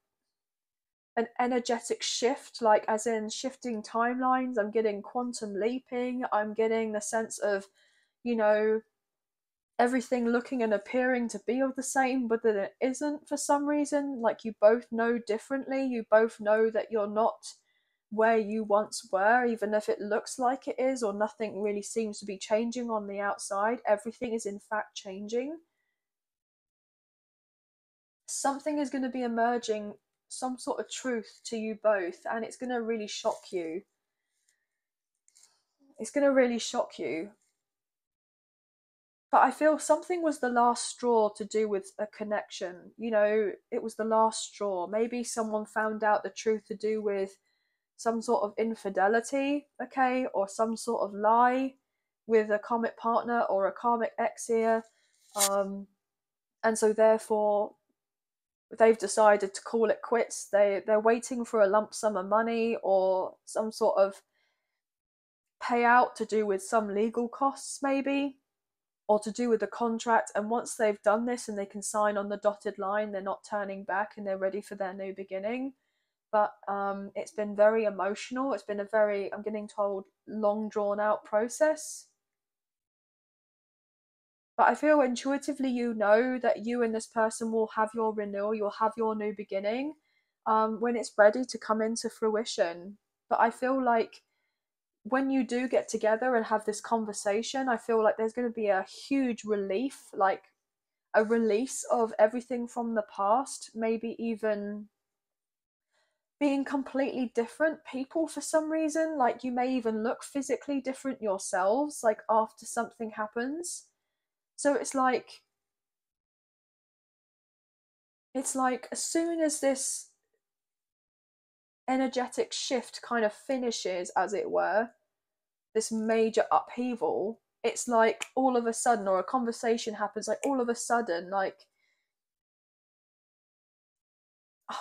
an energetic shift, like as in shifting timelines. I'm getting quantum leaping. I'm getting the sense of, you know, everything looking and appearing to be of the same, but that it isn't for some reason. Like, you both know differently. You both know that you're not where you once were, even if it looks like it is, or nothing really seems to be changing on the outside. Everything is in fact changing. Something is going to be emerging, some sort of truth to you both, and it's going to really shock you. It's going to really shock you. But I feel something was the last straw to do with a connection. You know, it was the last straw. Maybe someone found out the truth to do with some sort of infidelity, okay, or some sort of lie with a karmic partner or a karmic ex here. And so therefore they've decided to call it quits. They're waiting for a lump sum of money or some sort of payout to do with some legal costs, maybe, or to do with the contract. And once they've done this and they can sign on the dotted line, they're not turning back and they're ready for their new beginning. But it's been very emotional. It's been a very, I'm getting told, long drawn out process. But I feel intuitively you know that you and this person will have your renewal, you'll have your new beginning when it's ready to come into fruition. But I feel like when you do get together and have this conversation, I feel like there's going to be a huge relief, like a release of everything from the past, maybe even being completely different people for some reason. Like, you may even look physically different yourselves, like after something happens. So it's like as soon as this energetic shift kind of finishes, as it were, this major upheaval, it's like all of a sudden, or a conversation happens, like all of a sudden, like,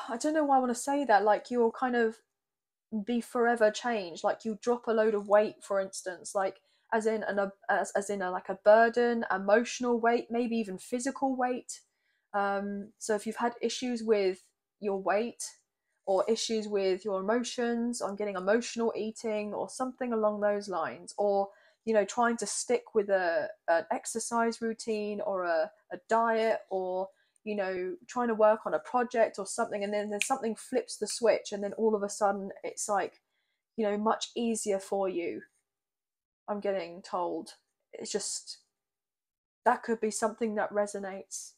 I don't know why I want to say that, like you're kind of be forever changed. Like you drop a load of weight, for instance, like as in like a burden, emotional weight, maybe even physical weight. So if you've had issues with your weight or issues with your emotions, on getting emotional eating or something along those lines, or trying to stick with an exercise routine or a diet, or trying to work on a project or something, and then something flips the switch, and then all of a sudden it's like much easier for you. I'm getting told it's just that could be something that resonates.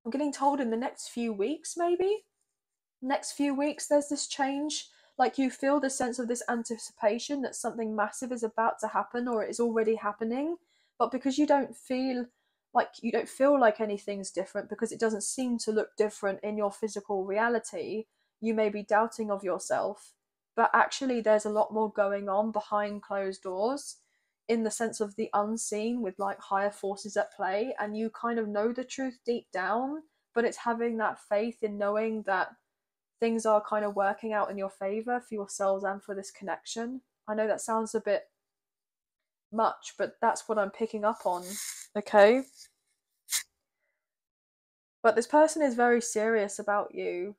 I'm getting told in the next few weeks, maybe next few weeks, there's this change. Like you feel the sense of this anticipation that something massive is about to happen, or it is already happening, but because you don't feel like anything's different, because it doesn't seem to look different in your physical reality, you may be doubting of yourself. But actually there's a lot more going on behind closed doors, in the sense of the unseen, with like higher forces at play, and you kind of know the truth deep down, but it's having that faith in knowing that things are kind of working out in your favor for yourselves and for this connection. I know that sounds a bit much, but that's what I'm picking up on, okay? But this person is very serious about you,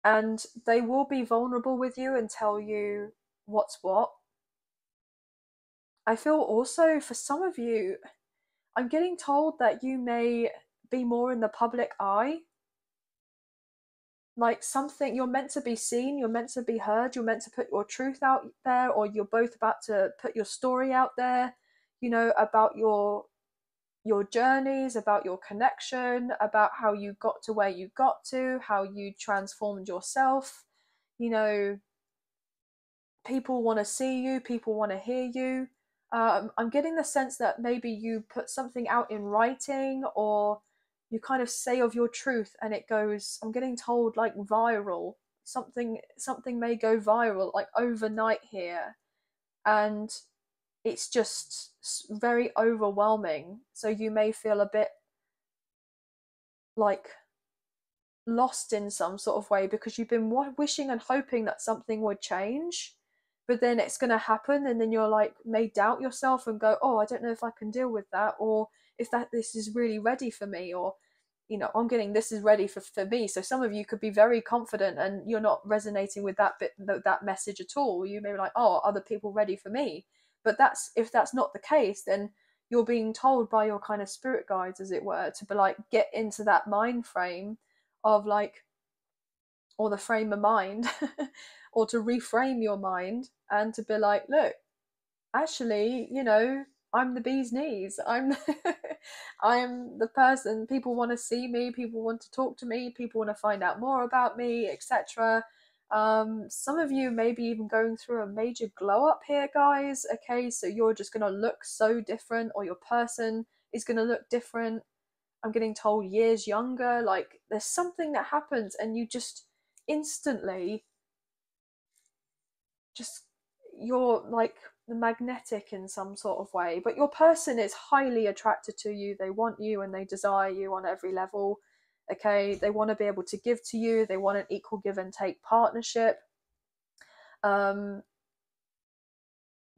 and they will be vulnerable with you and tell you what's what. I feel also for some of you, I'm getting told that you may be more in the public eye. Like something, you're meant to be seen, you're meant to be heard, you're meant to put your truth out there, or you're both about to put your story out there, about your journeys, about your connection, about how you got to where you got to, how you transformed yourself. People want to see you, people want to hear you. I'm getting the sense that maybe you put something out in writing, or you kind of say of your truth and it goes, I'm getting told, like viral. Something may go viral like overnight here, and it's just very overwhelming. So you may feel a bit like lost in some sort of way, because you've been wishing and hoping that something would change, but then it's going to happen, and then you're like, may doubt yourself and go, oh, I don't know if I can deal with that, or if this is really ready for me, or I'm getting this is ready for me. So some of you could be very confident and you're not resonating with that message at all. You may be like, oh, are other people ready for me? But if that's not the case, then you're being told by your kind of spirit guides, as it were, to be like, get into that mind frame of like, or the frame of mind, or to reframe your mind and to be like, look, actually, I'm the bee's knees. I'm the person. People want to see me, people want to talk to me, people want to find out more about me, etc. Some of you may be even going through a major glow up here, guys. Okay, so you're just going to look so different, or your person is going to look different. I'm getting told years younger. Like there's something that happens and you just instantly you're like magnetic in some sort of way. But your person is highly attracted to you. They want you and they desire you on every level. Okay, they want to be able to give to you. They want an equal give and take partnership.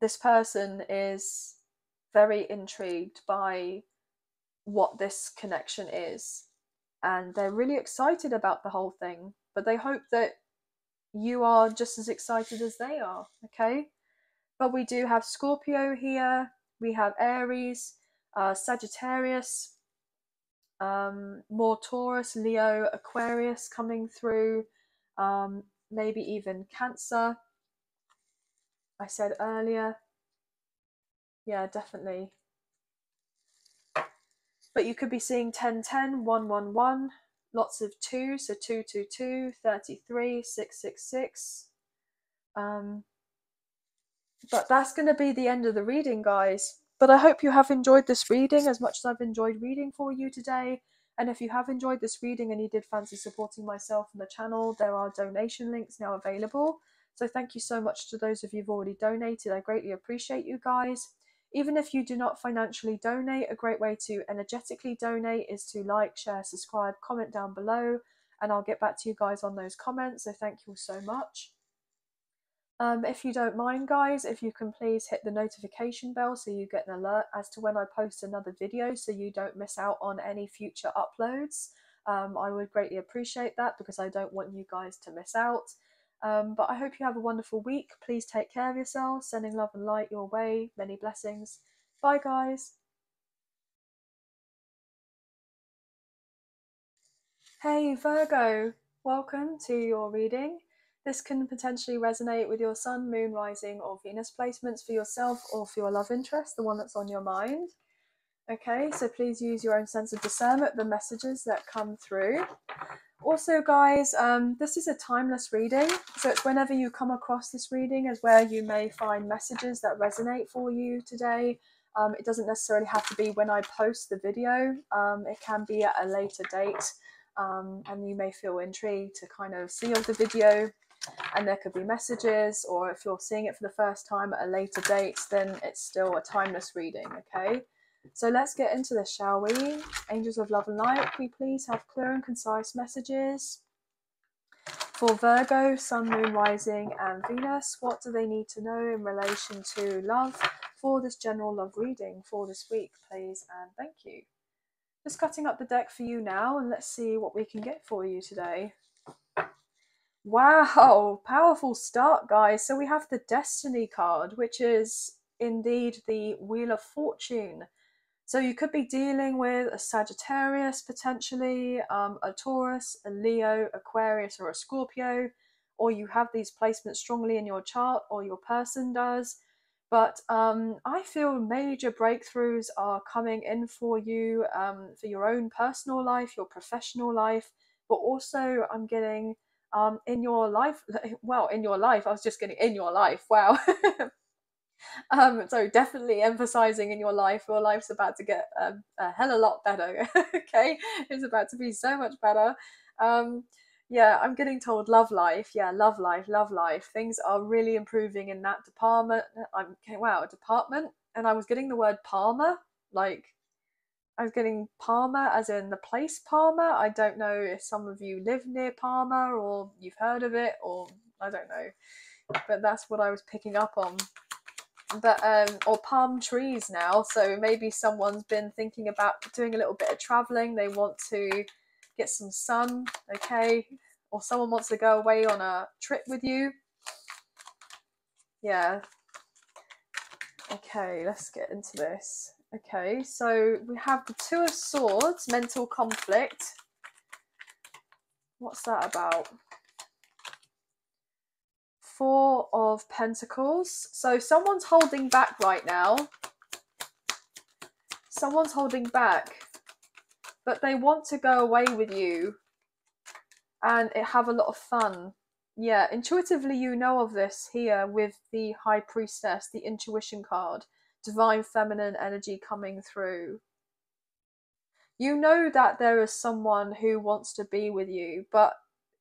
This person is very intrigued by what this connection is, and they're really excited about the whole thing, but they hope that you are just as excited as they are. Okay, but we do have Scorpio here, we have Aries, Sagittarius, more Taurus, Leo, Aquarius coming through, maybe even Cancer. I said earlier, yeah, definitely. But you could be seeing 1010, 111, lots of 2, so 222, 33, 666. But that's going to be the end of the reading, guys. But I hope you have enjoyed this reading as much as I've enjoyed reading for you today. And if you have enjoyed this reading and you did fancy supporting myself and the channel, there are donation links now available. So thank you so much to those of you who've already donated. I greatly appreciate you guys. Even if you do not financially donate, a great way to energetically donate is to like, share, subscribe, comment down below. and I'll get back to you guys on those comments. So thank you all so much. If you don't mind, guys, if you can please hit the notification bell so you get an alert as to when I post another video, so you don't miss out on any future uploads. I would greatly appreciate that, because I don't want you guys to miss out. But I hope you have a wonderful week. Please take care of yourselves. Sending love and light your way. Many blessings. Bye, guys. Hey, Virgo. Welcome to your reading. This can potentially resonate with your sun, moon, rising, or Venus placements for yourself or for your love interest, the one that's on your mind. Okay, so please use your own sense of discernment, the messages that come through. Also, guys, this is a timeless reading, so it's whenever you come across this reading is where you may find messages that resonate for you today. It doesn't necessarily have to be when I post the video. It can be at a later date, and you may feel intrigued to kind of see the video, and there could be messages, or if you're seeing it for the first time at a later date, then it's still a timeless reading. Okay, so let's get into this, shall we? Angels of love and light, can we please have clear and concise messages for Virgo, sun, moon, rising, and Venus? What do they need to know in relation to love for this general love reading for this week, please? And thank you. Just cutting up the deck for you now, and let's see what we can get for you today. Wow, powerful start, guys. So we have the Destiny card, which is indeed the Wheel of Fortune. So you could be dealing with a Sagittarius, potentially, a Taurus, a Leo, Aquarius, or a Scorpio, or you have these placements strongly in your chart, or your person does. But I feel major breakthroughs are coming in for you, for your own personal life, your professional life, but also I'm getting in your life, well, in your life, I was just getting in your life, wow. So definitely emphasizing in your life's about to get a hell of a lot better. Okay, it's about to be so much better. Yeah, I'm getting told love life. Yeah, love life. Things are really improving in that department. I'm okay, wow, department, and I was getting the word Palmer, like I was getting Palmer as in the place Palmer. I don't know if some of you live near Palmer or you've heard of it, or I don't know, but that's what I was picking up on. But or palm trees now, so maybe someone's been thinking about doing a little bit of traveling. They want to get some sun, okay, or someone wants to go away on a trip with you. Yeah, okay, let's get into this. Okay, so we have the Two of Swords, mental conflict. What's that about? Four of Pentacles. So someone's holding back right now. Someone's holding back, but they want to go away with you and have a lot of fun. Yeah, intuitively you know of this here with the High Priestess, the intuition card, divine feminine energy coming through. You know that there is someone who wants to be with you, but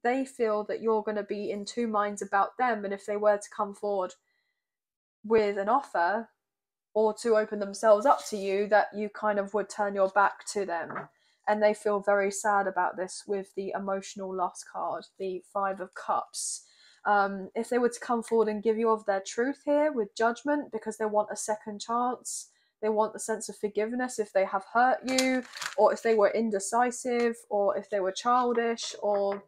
they feel that you're going to be in two minds about them, and if they were to come forward with an offer or to open themselves up to you, that you kind of would turn your back to them. And they feel very sad about this with the emotional loss card, the Five of Cups. If they were to come forward and give you of their truth here with judgment, because they want a second chance, they want a sense of forgiveness if they have hurt you, or if they were indecisive, or if they were childish, or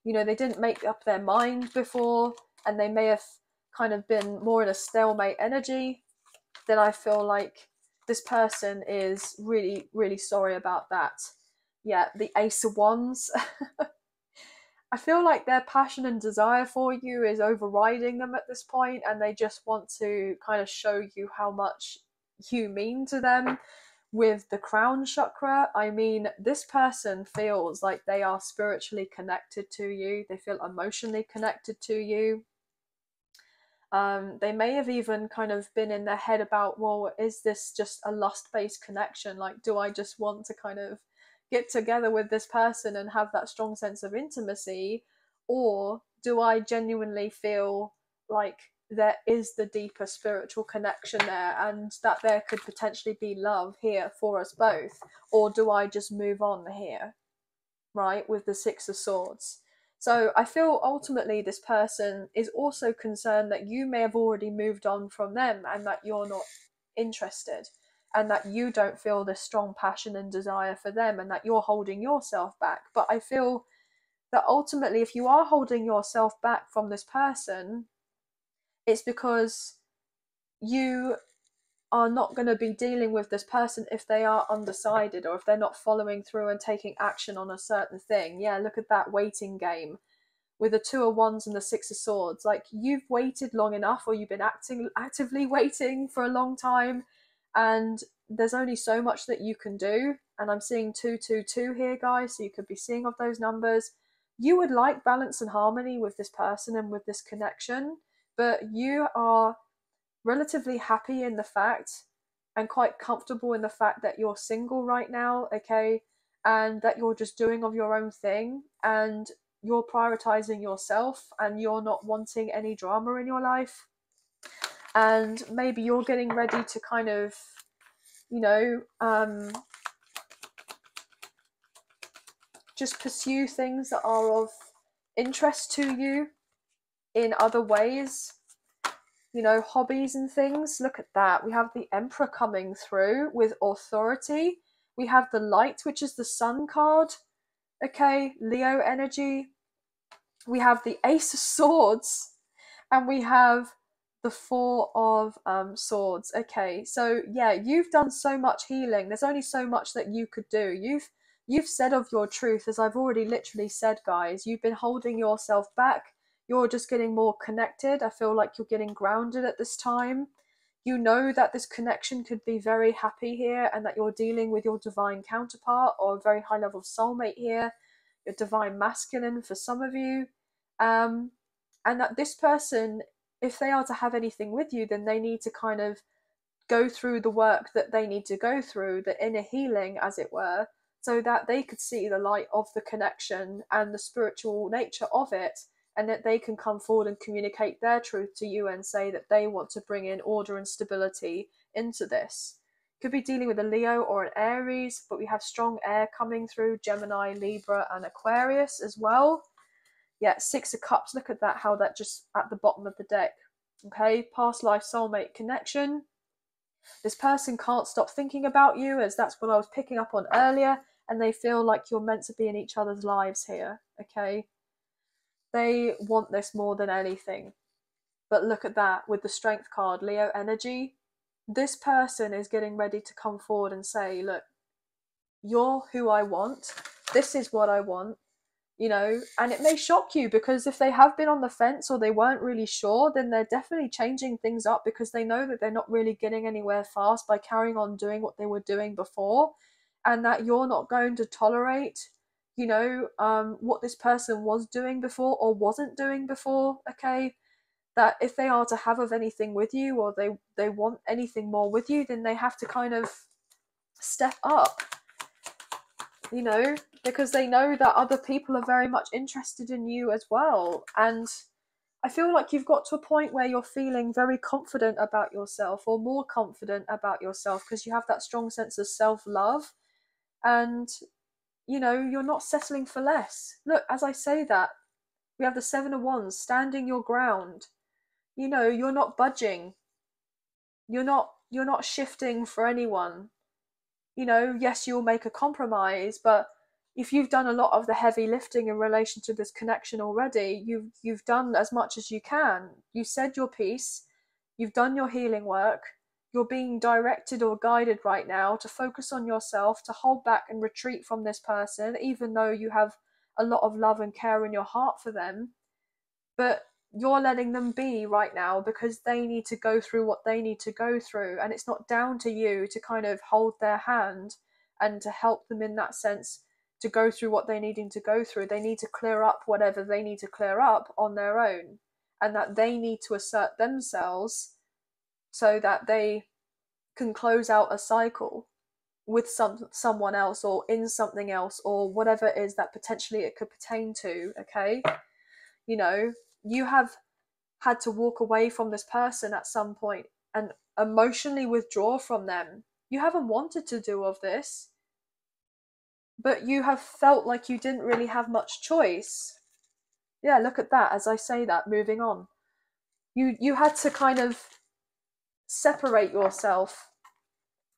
you know, they didn't make up their mind before and they may have kind of been more in a stalemate energy, then I feel like this person is really, really sorry about that. Yeah, the Ace of Wands. I feel like their passion and desire for you is overriding them at this point, and they just want to kind of show you how much you mean to them. With the crown chakra, I mean, this person feels like they are spiritually connected to you. They feel emotionally connected to you. They may have even kind of been in their head about, well, is this just a lust-based connection? Like, do I just want to kind of get together with this person and have that strong sense of intimacy? Or do I genuinely feel like there is the deeper spiritual connection there, and that there could potentially be love here for us both? Or do I just move on here? right, with the Six of Swords. So I feel ultimately this person is also concerned that you may have already moved on from them and that you're not interested, and that you don't feel this strong passion and desire for them, and that you're holding yourself back. But I feel that ultimately, if you are holding yourself back from this person, it's because you are not going to be dealing with this person if they are undecided, or if they're not following through and taking action on a certain thing. Yeah, look at that waiting game with the Two of Wands and the Six of Swords. Like, you've waited long enough, or you've been actively waiting for a long time, and there's only so much that you can do. And I'm seeing 222 here, guys, so you could be seeing of those numbers. You would like balance and harmony with this person and with this connection, but you are relatively happy in the fact and quite comfortable in the fact that you're single right now, okay, and that you're just doing of your own thing, and you're prioritizing yourself, and you're not wanting any drama in your life. And maybe you're getting ready to kind of, you know, just pursue things that are of interest to you in other ways, you know, hobbies and things. Look at that. We have the Emperor coming through with authority. We have the Light, which is the Sun card. Okay, Leo energy. We have the Ace of Swords, and we have the Four of Swords. Okay, so yeah, you've done so much healing. There's only so much that you could do. You've said of your truth, as I've already literally said, guys. You've been holding yourself back. You're just getting more connected. I feel like you're getting grounded at this time. You know that this connection could be very happy here, and that you're dealing with your divine counterpart, or a very high level soulmate here, your divine masculine for some of you. And that this person, if they are to have anything with you, then they need to kind of go through the work that they need to go through, the inner healing, as it were, so that they could see the light of the connection and the spiritual nature of it, and that they can come forward and communicate their truth to you and say that they want to bring in order and stability into this. Could be dealing with a Leo or an Aries, but we have strong air coming through, Gemini, Libra, and Aquarius as well. Yeah, Six of Cups. Look at that, how that just at the bottom of the deck. Okay, past life soulmate connection. This person can't stop thinking about you, as that's what I was picking up on earlier, and they feel like you're meant to be in each other's lives here. Okay, they want this more than anything. But look at that with the Strength card, Leo energy. This person is getting ready to come forward and say, look, you're who I want. This is what I want. You know, and it may shock you, because if they have been on the fence or they weren't really sure, then they're definitely changing things up, because they know that they're not really getting anywhere fast by carrying on doing what they were doing before, and that you're not going to tolerate, you know, what this person was doing before or wasn't doing before. Okay, that if they are to have of anything with you, or they want anything more with you, then they have to kind of step up, you know, because they know that other people are very much interested in you as well. And I feel like you've got to a point where you're feeling very confident about yourself, or more confident about yourself, because you have that strong sense of self-love, and you know, you're not settling for less. Look, as I say that, we have the Seven of Wands, standing your ground. You know, you're not budging. You're not shifting for anyone. You know, yes, you'll make a compromise, but if you've done a lot of the heavy lifting in relation to this connection already, you've done as much as you can. You said your piece, you've done your healing work, you're being directed or guided right now to focus on yourself, to hold back and retreat from this person, even though you have a lot of love and care in your heart for them. But you're letting them be right now, because they need to go through what they need to go through, and it's not down to you to kind of hold their hand and to help them in that sense to go through what they're needing to go through. They need to clear up whatever they need to clear up on their own, and that they need to assert themselves so that they can close out a cycle with someone else, or in something else, or whatever it is that potentially it could pertain to. Okay, you know, you have had to walk away from this person at some point and emotionally withdraw from them. You haven't wanted to do of this. but you have felt like you didn't really have much choice. Yeah, look at that. As I say that, moving on, you had to kind of separate yourself.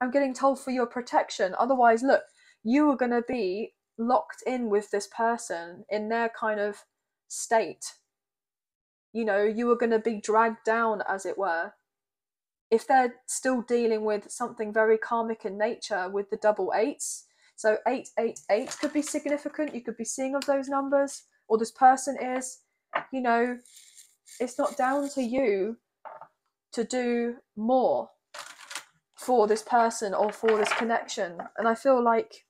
I'm getting told for your protection. Otherwise, look, you were going to be locked in with this person in their kind of state. You know, you were going to be dragged down, as it were. If they're still dealing with something very karmic in nature with the double eights, so 888 could be significant. You could be seeing of those numbers, or this person is, you know, it's not down to you to do more for this person or for this connection. And I feel like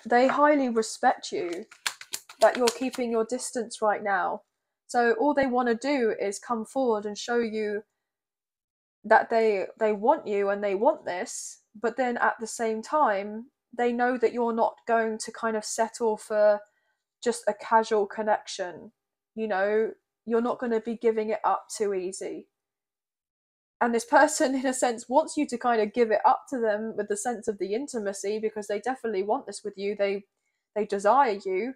they highly respect you, that you're keeping your distance right now. So all they want to do is come forward and show you that they want you and they want this, but then at the same time they know that you're not going to kind of settle for just a casual connection. You know, you're not going to be giving it up too easy. And this person, in a sense, wants you to kind of give it up to them with the sense of the intimacy, because they definitely want this with you. They desire you,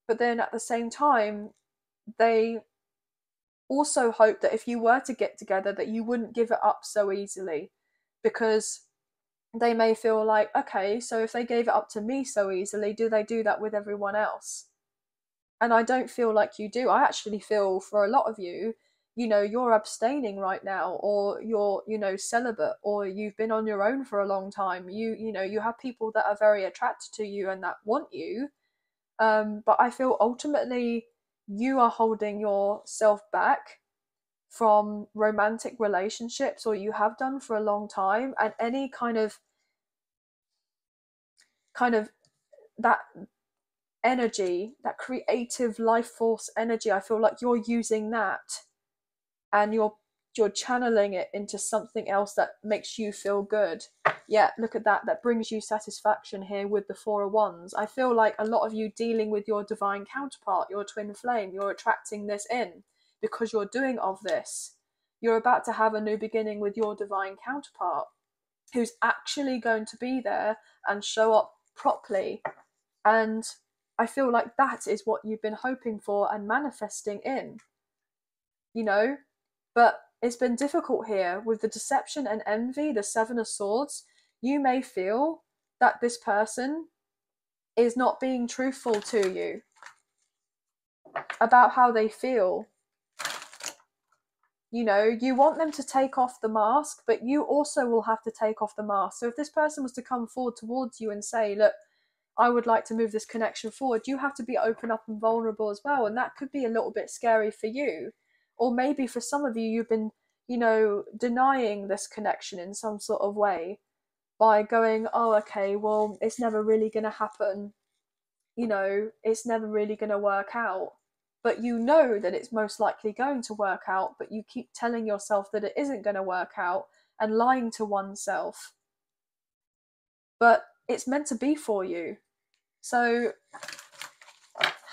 but then at the same time, they also hope that if you were to get together, that you wouldn't give it up so easily, because they may feel like, okay, so if they gave it up to me so easily, do they do that with everyone else? And I don't feel like you do. I actually feel for a lot of you, you know, you're abstaining right now, or you're, you know, celibate, or you've been on your own for a long time. You know, you have people that are very attracted to you and that want you. But I feel ultimately you are holding yourself back from romantic relationships, or you have done for a long time, and any kind of that energy, that creative life force energy, I feel like you're using that, and you're channeling it into something else that makes you feel good. Yeah, look at that. That brings you satisfaction here with the Four of Wands. I feel like a lot of you dealing with your divine counterpart, your twin flame, you're attracting this in because you're doing of this. You're about to have a new beginning with your divine counterpart, who's actually going to be there and show up properly. And I feel like that is what you've been hoping for and manifesting in, you know. But it's been difficult here with the deception and envy, the Seven of Swords. You may feel that this person is not being truthful to you about how they feel. You know, you want them to take off the mask, but you also will have to take off the mask. So if this person was to come forward towards you and say, look, I would like to move this connection forward, you have to be open up and vulnerable as well. And that could be a little bit scary for you. Or maybe for some of you, you've been, you know, denying this connection in some sort of way by going, oh, okay, well, it's never really going to happen. You know, it's never really going to work out. But you know that it's most likely going to work out, but you keep telling yourself that it isn't going to work out and lying to oneself. But it's meant to be for you. So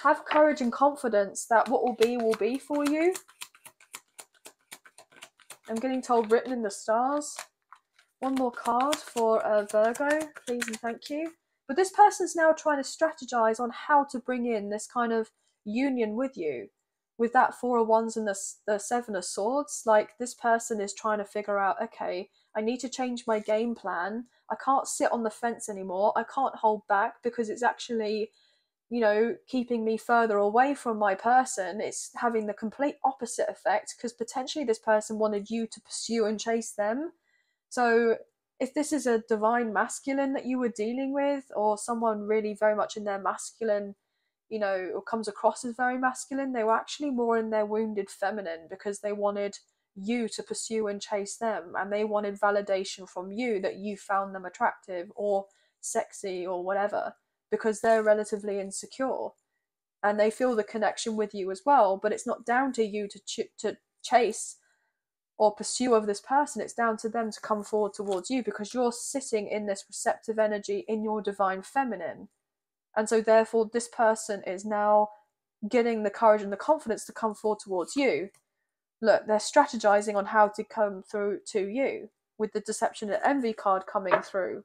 have courage and confidence that what will be for you. I'm getting told written in the stars. One more card for Virgo, please and thank you. But this person's now trying to strategize on how to bring in this kind of union with you. With that Four of Wands and the Seven of Swords, like this person is trying to figure out, okay, I need to change my game plan. I can't sit on the fence anymore. I can't hold back because it's actually, you know, keeping me further away from my person. It's having the complete opposite effect because potentially this person wanted you to pursue and chase them. So if this is a divine masculine that you were dealing with, or someone really very much in their masculine, you know, or comes across as very masculine, they were actually more in their wounded feminine because they wanted you to pursue and chase them, and they wanted validation from you that you found them attractive or sexy or whatever, because they're relatively insecure and they feel the connection with you as well. But it's not down to you to chase or pursue of this person. It's down to them to come forward towards you because you're sitting in this receptive energy in your divine feminine. And so therefore this person is now getting the courage and the confidence to come forward towards you. Look, they're strategizing on how to come through to you with the deception and envy card coming through.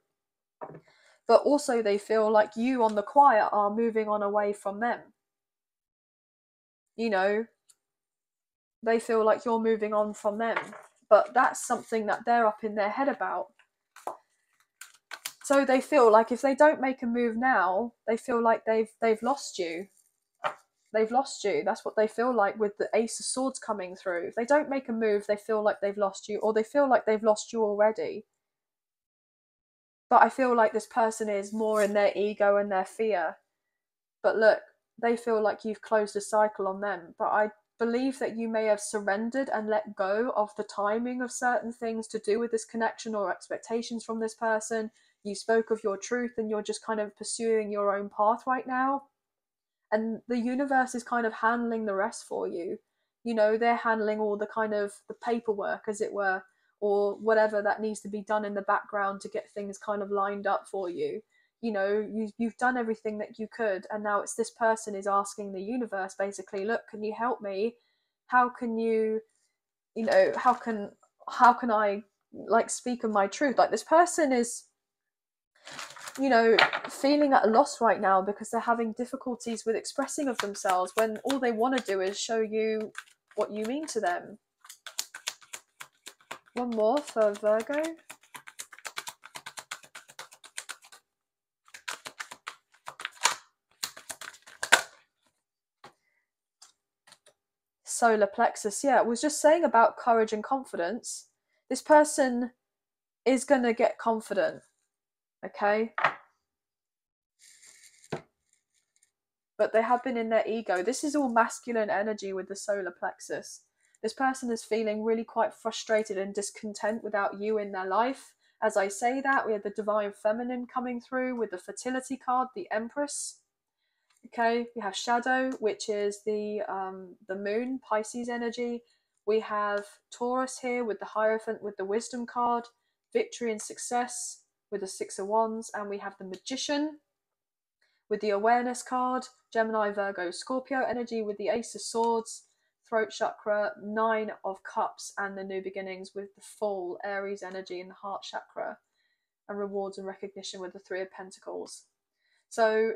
but also they feel like you on the quiet are moving on away from them. You know, they feel like you're moving on from them, but that's something that they're up in their head about. So they feel like if they don't make a move now, they feel like they've lost you. They've lost you. That's what they feel like with the Ace of Swords coming through. If they don't make a move, they feel like they've lost you, or they feel like they've lost you already. But I feel like this person is more in their ego and their fear. But look, they feel like you've closed a cycle on them. But I believe that you may have surrendered and let go of the timing of certain things to do with this connection or expectations from this person. You spoke of your truth and you're just kind of pursuing your own path right now. And the universe is kind of handling the rest for you. You know, they're handling all the kind of the paperwork, as it were, or whatever that needs to be done in the background to get things kind of lined up for you. You know, you've done everything that you could, and now it's this person is asking the universe basically, look, can you help me? How can you, you know, how can I like speak of my truth? Like this person is, you know, feeling at a loss right now because they're having difficulties with expressing of themselves when all they want to do is show you what you mean to them. One more for Virgo. Solar plexus. Yeah, I was just saying about courage and confidence. This person is going to get confident, okay? But they have been in their ego. This is all masculine energy with the solar plexus. This person is feeling really quite frustrated and discontent without you in their life. As I say that, we have the divine feminine coming through with the fertility card, the Empress. Okay, we have shadow, which is the moon, Pisces energy. We have Taurus here with the Hierophant with the wisdom card, victory and success with the Six of Wands, and we have the Magician with the awareness card, Gemini, Virgo, Scorpio energy with the Ace of Swords, throat chakra, Nine of Cups, and the new beginnings with the full Aries energy in the heart chakra, and rewards and recognition with the Three of Pentacles. So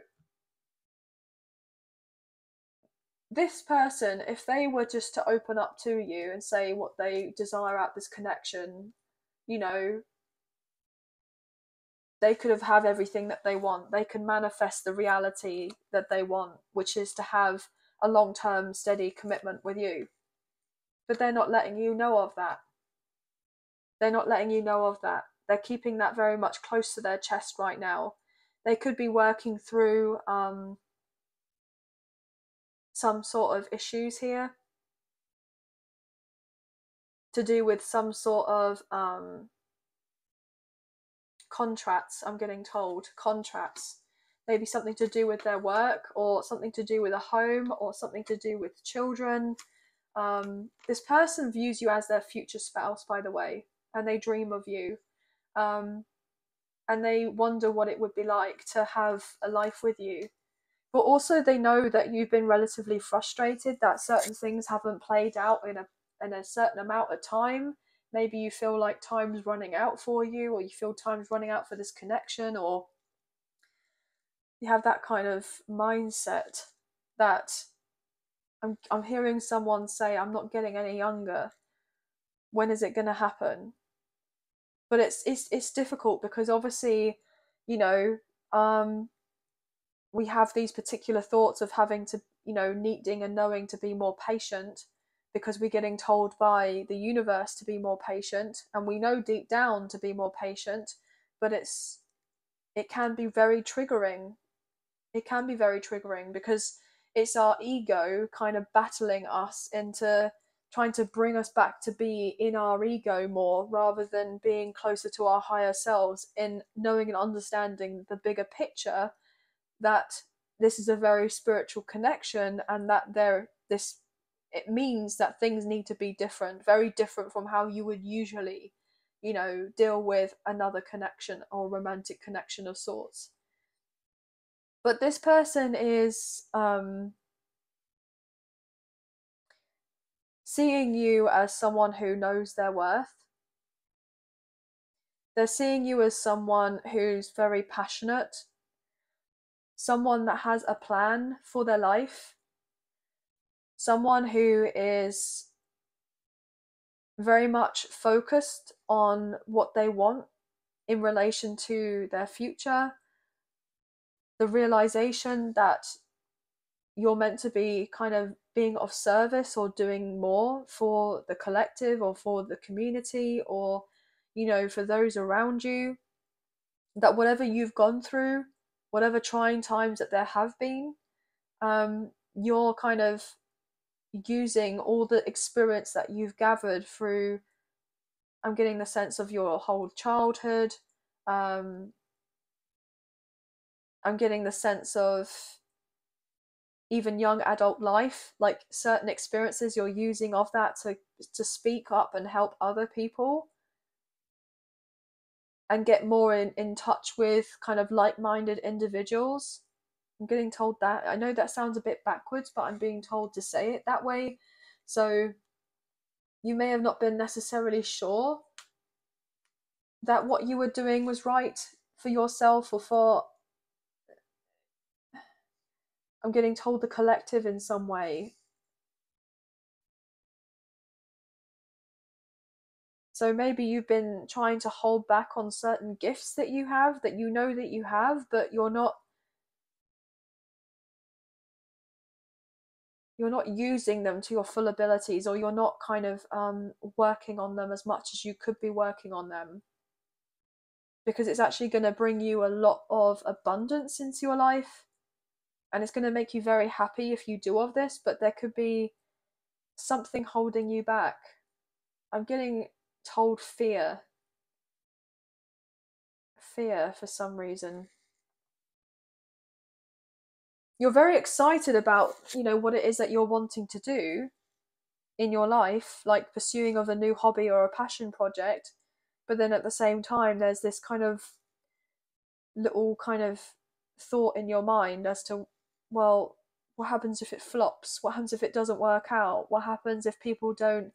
this person, if they were just to open up to you and say what they desire out this connection, you know, they could have everything that they want. They can manifest the reality that they want, which is to have a long-term steady commitment with you. But they're not letting you know of that. They're not letting you know of that. They're keeping that very much close to their chest right now. They could be working through some sort of issues here to do with some sort of contracts. I'm getting told contracts, maybe something to do with their work or something to do with a home or something to do with children. This person views you as their future spouse, by the way, and they dream of you, and they wonder what it would be like to have a life with you. But also they know that you've been relatively frustrated that certain things haven't played out in a certain amount of time. Maybe you feel like time's running out for you, or you feel time's running out for this connection, or you have that kind of mindset that I'm hearing someone say, I'm not getting any younger. When is it going to happen? But it's difficult because obviously, you know, we have these particular thoughts of having to, you know, needing and knowing to be more patient because we're getting told by the universe to be more patient, and we know deep down to be more patient, but it can be very triggering. It can be very triggering because it's our ego kind of battling us into trying to bring us back to be in our ego more rather than being closer to our higher selves, in knowing and understanding the bigger picture that this is a very spiritual connection, and that it means that things need to be different, very different from how you would usually, you know, deal with another connection or romantic connection of sorts. But this person is seeing you as someone who knows their worth. they're seeing you as someone who's very passionate, someone that has a plan for their life, someone who is very much focused on what they want in relation to their future, the realization that you're meant to be kind of being of service or doing more for the collective or for the community, or, you know, for those around you, that whatever you've gone through, whatever trying times that there have been, you're kind of using all the experience that you've gathered through, I'm getting the sense of your whole childhood, I'm getting the sense of even young adult life, like certain experiences you're using of that to speak up and help other people and get more in touch with kind of like-minded individuals. I'm getting told that. I know that sounds a bit backwards, but I'm being told to say it that way. So you may have not been necessarily sure that what you were doing was right for yourself or for, I'm getting told, the collective in some way. So maybe you've been trying to hold back on certain gifts that you have, that you know that you have, but you're not using them to your full abilities, or you're not kind of working on them as much as you could be working on them, because it's actually going to bring you a lot of abundance into your life, and it's going to make you very happy if you do all of this, but there could be something holding you back. I'm getting told fear for some reason. You're very excited about, you know, what it is that you're wanting to do in your life, like pursuing of a new hobby or a passion project, but then at the same time there's this kind of little kind of thought in your mind as to, well, what happens if it flops? What happens if it doesn't work out? What happens if people don't,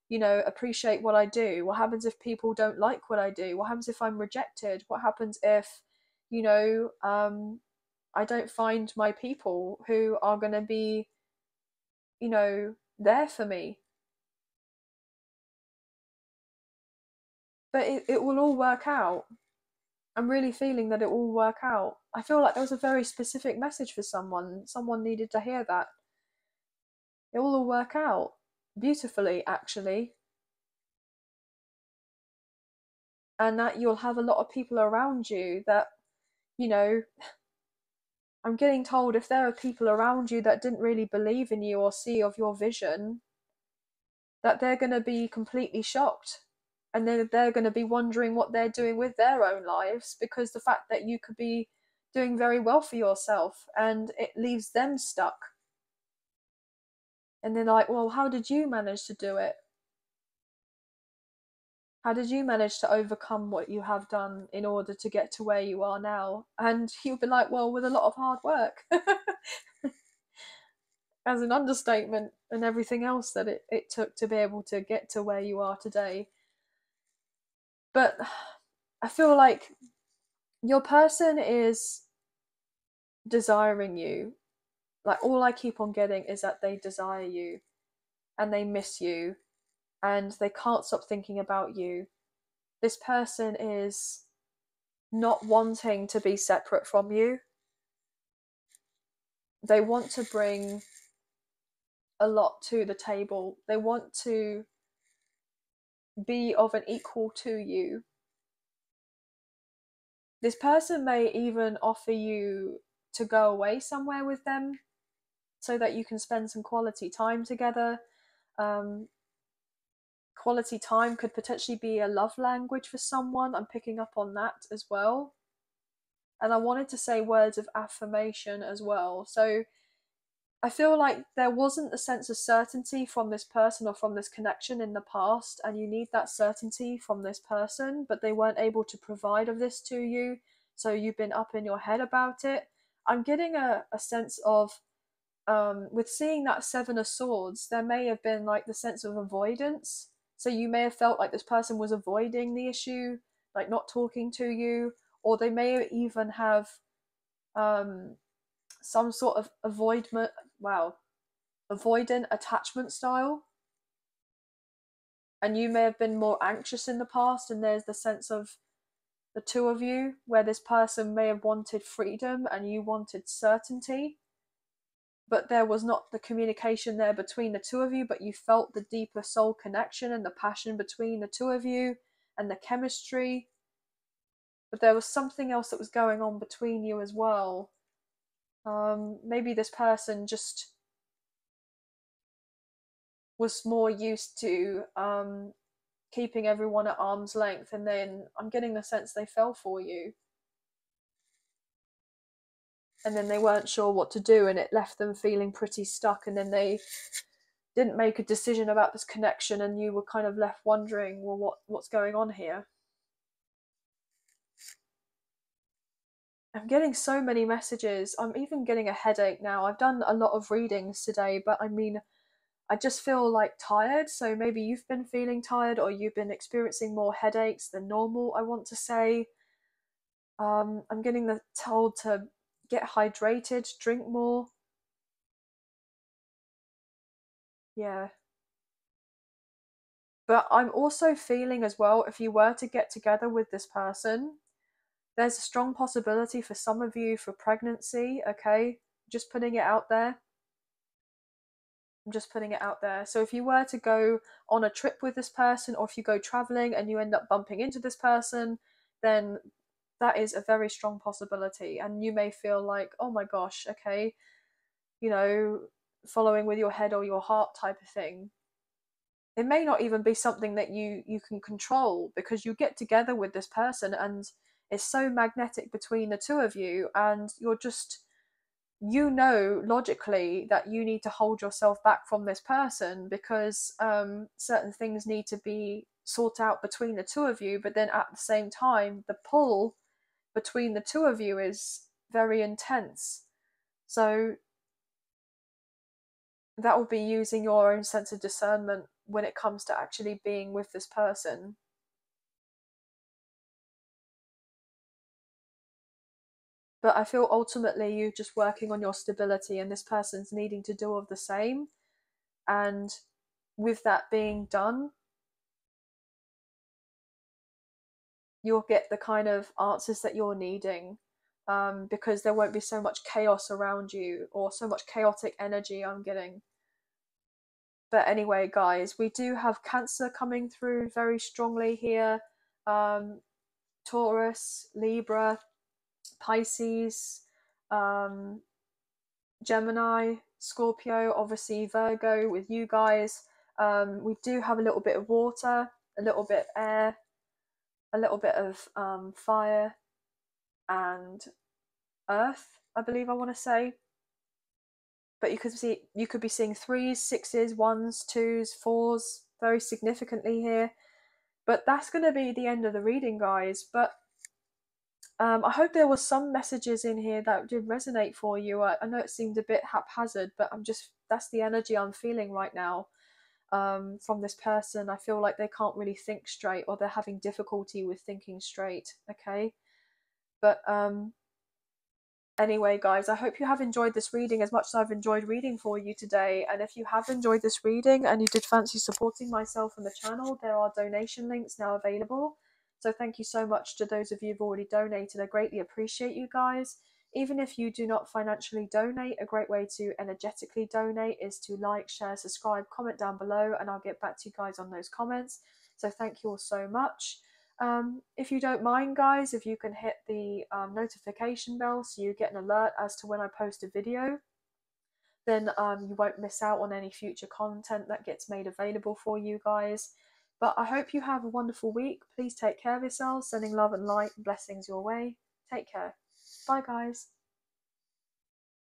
you know, appreciate what I do? What happens if people don't like what I do? What happens if I'm rejected? What happens if, you know, I don't find my people who are going to be, you know, there for me? But it will all work out. I'm really feeling that it will work out. I feel like there was a very specific message for someone. Someone needed to hear that. It will all work out beautifully, actually. And that you'll have a lot of people around you that, you know, I'm getting told if there are people around you that didn't really believe in you or see of your vision, that they're going to be completely shocked. And then they're going to be wondering what they're doing with their own lives, because the fact that you could be doing very well for yourself and it leaves them stuck. And they're like, well, how did you manage to do it? How did you manage to overcome what you have done in order to get to where you are now? And you'll be like, well, with a lot of hard work. As an understatement, and everything else that it took to be able to get to where you are today. But I feel like your person is desiring you. Like, all I keep on getting is that they desire you and they miss you and they can't stop thinking about you. This person is not wanting to be separate from you. They want to bring a lot to the table. They want to be of an equal to you. This person may even offer you to go away somewhere with them so that you can spend some quality time together. Quality time could potentially be a love language for someone. I'm picking up on that as well. And I wanted to say words of affirmation as well. So I feel like there wasn't a sense of certainty from this person or from this connection in the past, and you need that certainty from this person, but they weren't able to provide of this to you, so you've been up in your head about it. I'm getting a sense of, with seeing that Seven of Swords, there may have been like the sense of avoidance. So you may have felt like this person was avoiding the issue, like not talking to you, or they may even have some sort of avoidant attachment style, and you may have been more anxious in the past, and there's the sense of the two of you where this person may have wanted freedom and you wanted certainty, but there was not the communication there between the two of you, but you felt the deeper soul connection and the passion between the two of you and the chemistry. But there was something else that was going on between you as well. Maybe this person just was more used to keeping everyone at arm's length, and then I'm getting the sense they fell for you. And then they weren't sure what to do, and it left them feeling pretty stuck, and then they didn't make a decision about this connection, and you were kind of left wondering, well, what's going on here? I'm getting so many messages. I'm even getting a headache now. I've done a lot of readings today, but I mean, I just feel like tired. So maybe you've been feeling tired, or you've been experiencing more headaches than normal, I want to say. I'm getting told to get hydrated, drink more. Yeah. But I'm also feeling as well, if you were to get together with this person, there's a strong possibility for some of you for pregnancy, okay? Just putting it out there. I'm just putting it out there. So if you were to go on a trip with this person, or if you go traveling and you end up bumping into this person, then that is a very strong possibility. And you may feel like, oh my gosh, okay, you know, following with your head or your heart type of thing. It may not even be something that you can control, because you get together with this person and it's so magnetic between the two of you, and you're just, you know, logically that you need to hold yourself back from this person because certain things need to be sorted out between the two of you. But then at the same time, the pull between the two of you is very intense. So that will be using your own sense of discernment when it comes to actually being with this person. But I feel ultimately you're just working on your stability, and this person's needing to do all the same. And with that being done, you'll get the kind of answers that you're needing, because there won't be so much chaos around you, or so much chaotic energy I'm getting. But anyway, guys, we do have Cancer coming through very strongly here. Taurus, Libra, Pisces, Gemini, Scorpio, obviously Virgo with you guys. We do have a little bit of water, a little bit of air, a little bit of fire and earth, I believe I want to say. But you could be seeing 3s, 6s, 1s, 2s, 4s very significantly here. But that's going to be the end of the reading, guys. But I hope there was some messages in here that did resonate for you. I know it seemed a bit haphazard, but that's the energy I'm feeling right now from this person. I feel like they can't really think straight, or they're having difficulty with thinking straight, okay? But anyway, guys, I hope you have enjoyed this reading as much as I've enjoyed reading for you today. And if you have enjoyed this reading and you did fancy supporting myself and the channel, there are donation links now available. So thank you so much to those of you who've already donated. I greatly appreciate you guys. Even if you do not financially donate, a great way to energetically donate is to like, share, subscribe, comment down below, and I'll get back to you guys on those comments. So thank you all so much. If you don't mind, guys, if you can hit the notification bell so you get an alert as to when I post a video, then you won't miss out on any future content that gets made available for you guys. But I hope you have a wonderful week. Please take care of yourselves, sending love and light and blessings your way. Take care. Bye, guys.